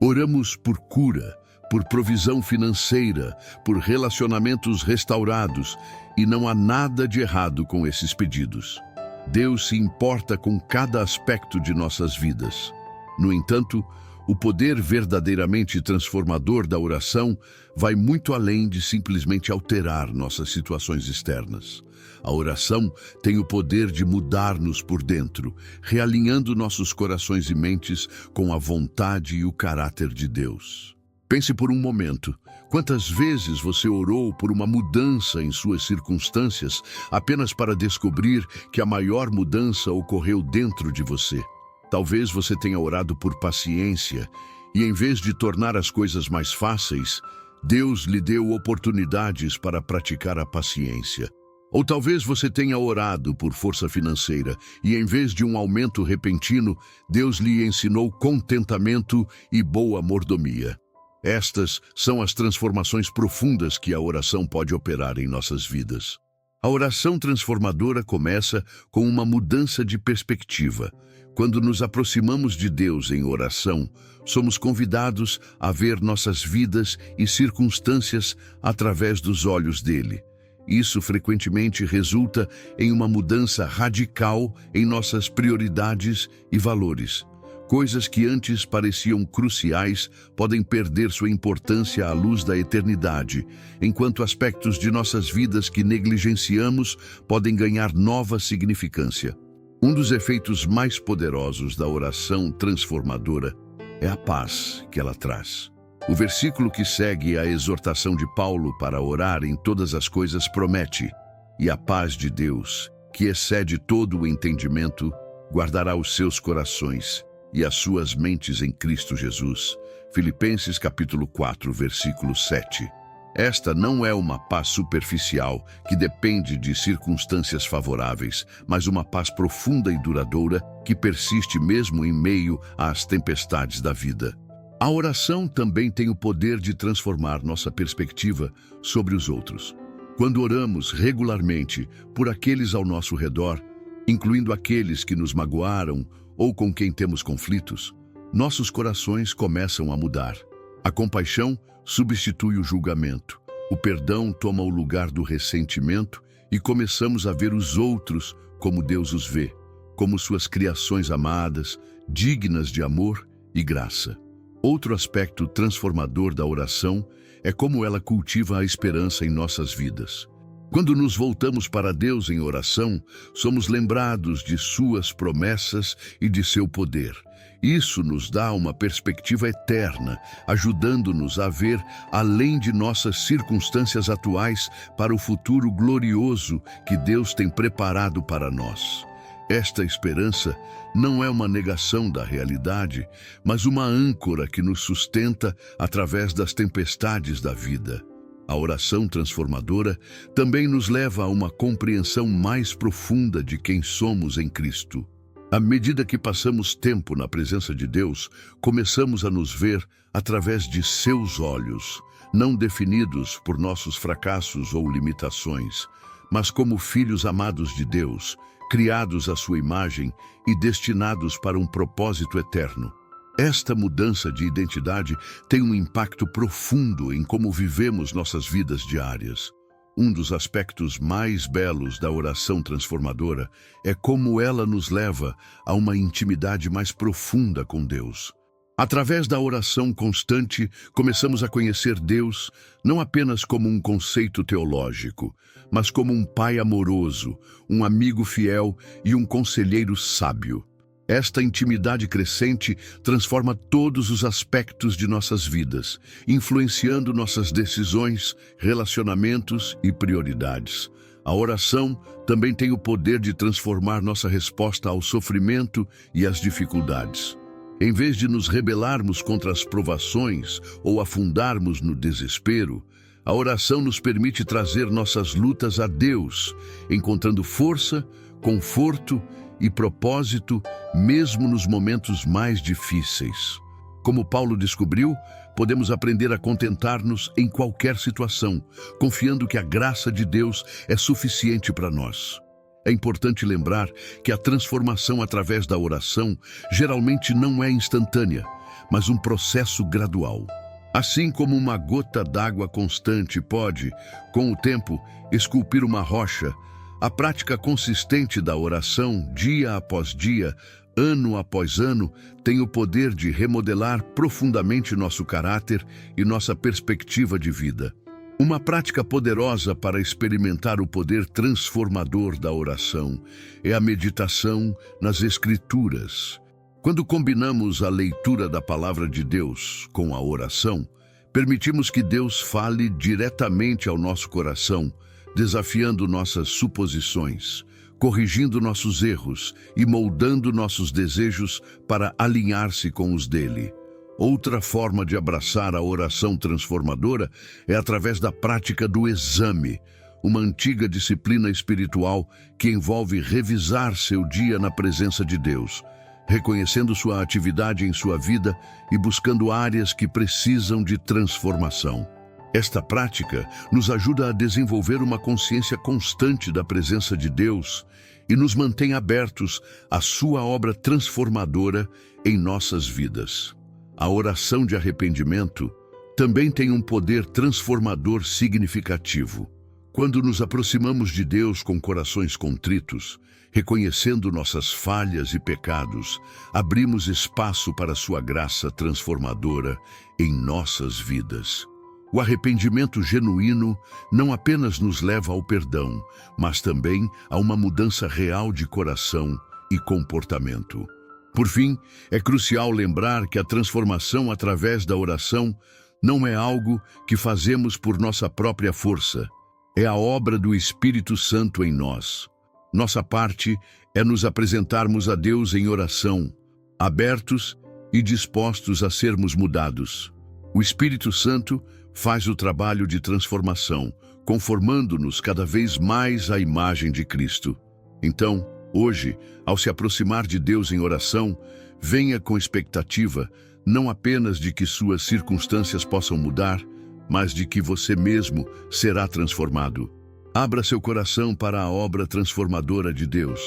Oramos por cura, por provisão financeira, por relacionamentos restaurados, e não há nada de errado com esses pedidos. Deus se importa com cada aspecto de nossas vidas. No entanto, o poder verdadeiramente transformador da oração vai muito além de simplesmente alterar nossas situações externas. A oração tem o poder de mudar-nos por dentro, realinhando nossos corações e mentes com a vontade e o caráter de Deus. Pense por um momento, quantas vezes você orou por uma mudança em suas circunstâncias apenas para descobrir que a maior mudança ocorreu dentro de você? Talvez você tenha orado por paciência e, em vez de tornar as coisas mais fáceis, Deus lhe deu oportunidades para praticar a paciência. Ou talvez você tenha orado por força financeira e, em vez de um aumento repentino, Deus lhe ensinou contentamento e boa mordomia. Estas são as transformações profundas que a oração pode operar em nossas vidas. A oração transformadora começa com uma mudança de perspectiva. Quando nos aproximamos de Deus em oração, somos convidados a ver nossas vidas e circunstâncias através dos olhos dele. Isso frequentemente resulta em uma mudança radical em nossas prioridades e valores. Coisas que antes pareciam cruciais podem perder sua importância à luz da eternidade, enquanto aspectos de nossas vidas que negligenciamos podem ganhar nova significância. Um dos efeitos mais poderosos da oração transformadora é a paz que ela traz. O versículo que segue a exortação de Paulo para orar em todas as coisas promete: "E a paz de Deus, que excede todo o entendimento, guardará os seus corações e as suas mentes em Cristo Jesus." Filipenses capítulo 4, versículo 7. Esta não é uma paz superficial que depende de circunstâncias favoráveis, mas uma paz profunda e duradoura que persiste mesmo em meio às tempestades da vida. A oração também tem o poder de transformar nossa perspectiva sobre os outros. Quando oramos regularmente por aqueles ao nosso redor, incluindo aqueles que nos magoaram ou com quem temos conflitos, nossos corações começam a mudar. A compaixão substitui o julgamento. O perdão toma o lugar do ressentimento e começamos a ver os outros como Deus os vê, como suas criações amadas, dignas de amor e graça. Outro aspecto transformador da oração é como ela cultiva a esperança em nossas vidas. Quando nos voltamos para Deus em oração, somos lembrados de suas promessas e de seu poder. Isso nos dá uma perspectiva eterna, ajudando-nos a ver além de nossas circunstâncias atuais para o futuro glorioso que Deus tem preparado para nós. Esta esperança não é uma negação da realidade, mas uma âncora que nos sustenta através das tempestades da vida. A oração transformadora também nos leva a uma compreensão mais profunda de quem somos em Cristo. À medida que passamos tempo na presença de Deus, começamos a nos ver através de seus olhos, não definidos por nossos fracassos ou limitações, mas como filhos amados de Deus, criados à sua imagem e destinados para um propósito eterno. Esta mudança de identidade tem um impacto profundo em como vivemos nossas vidas diárias. Um dos aspectos mais belos da oração transformadora é como ela nos leva a uma intimidade mais profunda com Deus. Através da oração constante, começamos a conhecer Deus não apenas como um conceito teológico, mas como um pai amoroso, um amigo fiel e um conselheiro sábio. Esta intimidade crescente transforma todos os aspectos de nossas vidas, influenciando nossas decisões, relacionamentos e prioridades. A oração também tem o poder de transformar nossa resposta ao sofrimento e às dificuldades. Em vez de nos rebelarmos contra as provações ou afundarmos no desespero, a oração nos permite trazer nossas lutas a Deus, encontrando força, conforto e propósito, mesmo nos momentos mais difíceis. Como Paulo descobriu, podemos aprender a contentar-nos em qualquer situação, confiando que a graça de Deus é suficiente para nós. É importante lembrar que a transformação através da oração geralmente não é instantânea, mas um processo gradual. Assim como uma gota d'água constante pode, com o tempo, esculpir uma rocha, a prática consistente da oração, dia após dia, ano após ano, tem o poder de remodelar profundamente nosso caráter e nossa perspectiva de vida. Uma prática poderosa para experimentar o poder transformador da oração é a meditação nas Escrituras. Quando combinamos a leitura da Palavra de Deus com a oração, permitimos que Deus fale diretamente ao nosso coração, desafiando nossas suposições, corrigindo nossos erros e moldando nossos desejos para alinhar-se com os dele. Outra forma de abraçar a oração transformadora é através da prática do exame, uma antiga disciplina espiritual que envolve revisar seu dia na presença de Deus, reconhecendo sua atividade em sua vida e buscando áreas que precisam de transformação. Esta prática nos ajuda a desenvolver uma consciência constante da presença de Deus e nos mantém abertos à sua obra transformadora em nossas vidas. A oração de arrependimento também tem um poder transformador significativo. Quando nos aproximamos de Deus com corações contritos, reconhecendo nossas falhas e pecados, abrimos espaço para sua graça transformadora em nossas vidas. O arrependimento genuíno não apenas nos leva ao perdão, mas também a uma mudança real de coração e comportamento. Por fim, é crucial lembrar que a transformação através da oração não é algo que fazemos por nossa própria força. É a obra do Espírito Santo em nós. Nossa parte é nos apresentarmos a Deus em oração, abertos e dispostos a sermos mudados. O Espírito Santo faz o trabalho de transformação, conformando-nos cada vez mais à imagem de Cristo. Então, hoje, ao se aproximar de Deus em oração, venha com expectativa, não apenas de que suas circunstâncias possam mudar, mas de que você mesmo será transformado. Abra seu coração para a obra transformadora de Deus.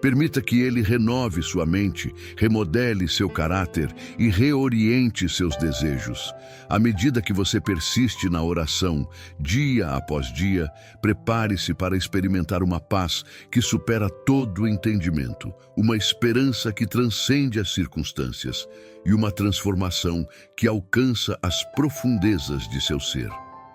Permita que Ele renove sua mente, remodele seu caráter e reoriente seus desejos. À medida que você persiste na oração, dia após dia, prepare-se para experimentar uma paz que supera todo o entendimento, uma esperança que transcende as circunstâncias e uma transformação que alcança as profundezas de seu ser.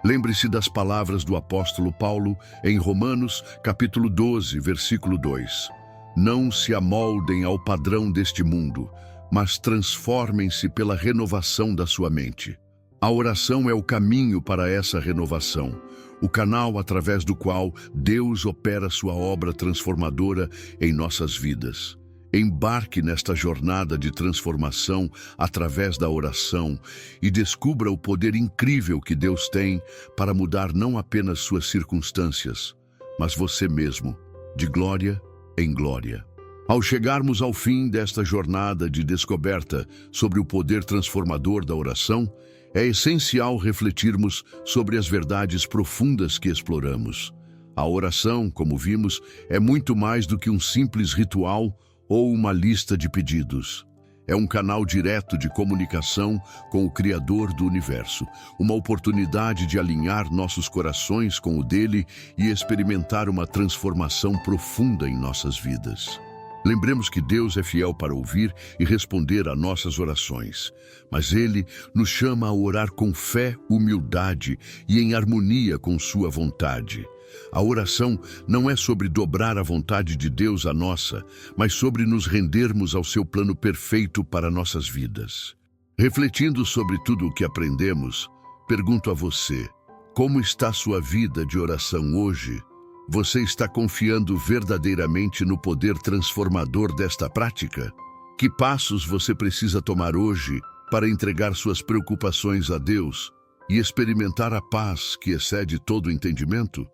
Lembre-se das palavras do apóstolo Paulo em Romanos, capítulo 12, versículo 2. Não se amoldem ao padrão deste mundo, mas transformem-se pela renovação da sua mente. A oração é o caminho para essa renovação, o canal através do qual Deus opera sua obra transformadora em nossas vidas. Embarque nesta jornada de transformação através da oração e descubra o poder incrível que Deus tem para mudar não apenas suas circunstâncias, mas você mesmo, de glória em glória. Ao chegarmos ao fim desta jornada de descoberta sobre o poder transformador da oração, é essencial refletirmos sobre as verdades profundas que exploramos. A oração, como vimos, é muito mais do que um simples ritual ou uma lista de pedidos. É um canal direto de comunicação com o Criador do Universo, uma oportunidade de alinhar nossos corações com o dele e experimentar uma transformação profunda em nossas vidas. Lembremos que Deus é fiel para ouvir e responder a nossas orações, mas Ele nos chama a orar com fé, humildade e em harmonia com sua vontade. A oração não é sobre dobrar a vontade de Deus à nossa, mas sobre nos rendermos ao seu plano perfeito para nossas vidas. Refletindo sobre tudo o que aprendemos, pergunto a você, como está sua vida de oração hoje? Você está confiando verdadeiramente no poder transformador desta prática? Que passos você precisa tomar hoje para entregar suas preocupações a Deus e experimentar a paz que excede todo o entendimento?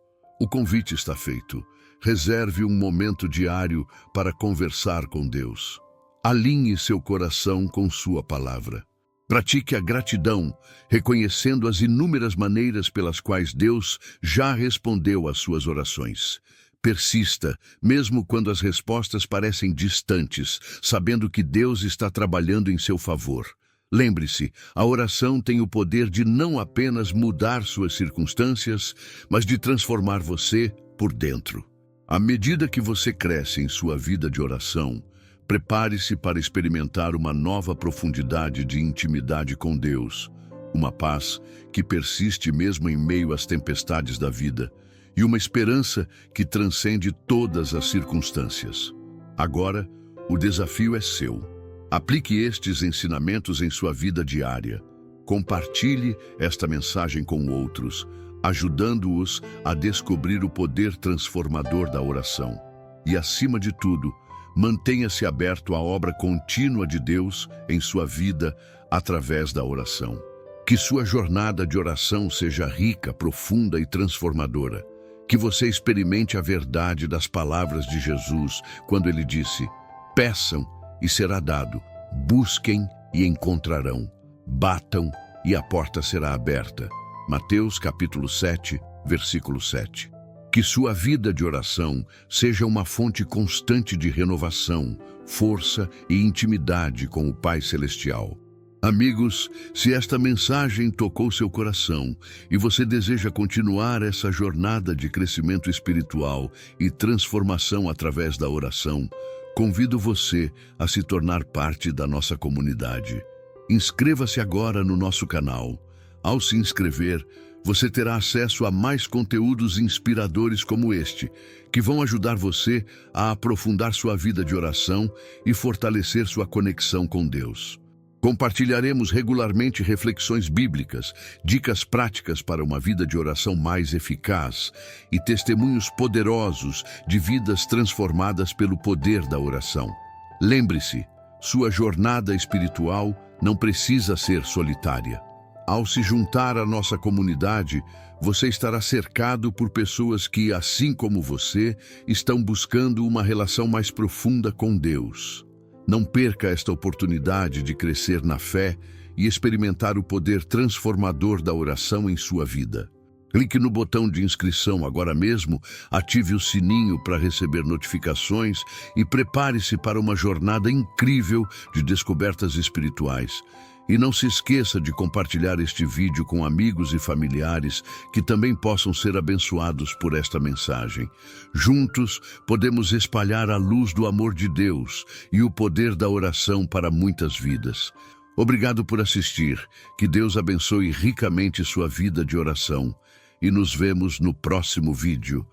O convite está feito. Reserve um momento diário para conversar com Deus. Alinhe seu coração com sua palavra. Pratique a gratidão, reconhecendo as inúmeras maneiras pelas quais Deus já respondeu às suas orações. Persista, mesmo quando as respostas parecem distantes, sabendo que Deus está trabalhando em seu favor. Lembre-se, a oração tem o poder de não apenas mudar suas circunstâncias, mas de transformar você por dentro. À medida que você cresce em sua vida de oração, prepare-se para experimentar uma nova profundidade de intimidade com Deus, uma paz que persiste mesmo em meio às tempestades da vida, e uma esperança que transcende todas as circunstâncias. Agora, o desafio é seu. Aplique estes ensinamentos em sua vida diária. Compartilhe esta mensagem com outros, ajudando-os a descobrir o poder transformador da oração. E, acima de tudo, mantenha-se aberto à obra contínua de Deus em sua vida através da oração. Que sua jornada de oração seja rica, profunda e transformadora. Que você experimente a verdade das palavras de Jesus quando ele disse: peçam e será dado, busquem e encontrarão, batam e a porta será aberta. Mateus capítulo 7, versículo 7. Que sua vida de oração seja uma fonte constante de renovação, força e intimidade com o Pai Celestial. Amigos, se esta mensagem tocou seu coração e você deseja continuar essa jornada de crescimento espiritual e transformação através da oração, convido você a se tornar parte da nossa comunidade. Inscreva-se agora no nosso canal. Ao se inscrever, você terá acesso a mais conteúdos inspiradores como este, que vão ajudar você a aprofundar sua vida de oração e fortalecer sua conexão com Deus. Compartilharemos regularmente reflexões bíblicas, dicas práticas para uma vida de oração mais eficaz e testemunhos poderosos de vidas transformadas pelo poder da oração. Lembre-se, sua jornada espiritual não precisa ser solitária. Ao se juntar à nossa comunidade, você estará cercado por pessoas que, assim como você, estão buscando uma relação mais profunda com Deus. Não perca esta oportunidade de crescer na fé e experimentar o poder transformador da oração em sua vida. Clique no botão de inscrição agora mesmo, ative o sininho para receber notificações e prepare-se para uma jornada incrível de descobertas espirituais. E não se esqueça de compartilhar este vídeo com amigos e familiares que também possam ser abençoados por esta mensagem. Juntos, podemos espalhar a luz do amor de Deus e o poder da oração para muitas vidas. Obrigado por assistir. Que Deus abençoe ricamente sua vida de oração. E nos vemos no próximo vídeo.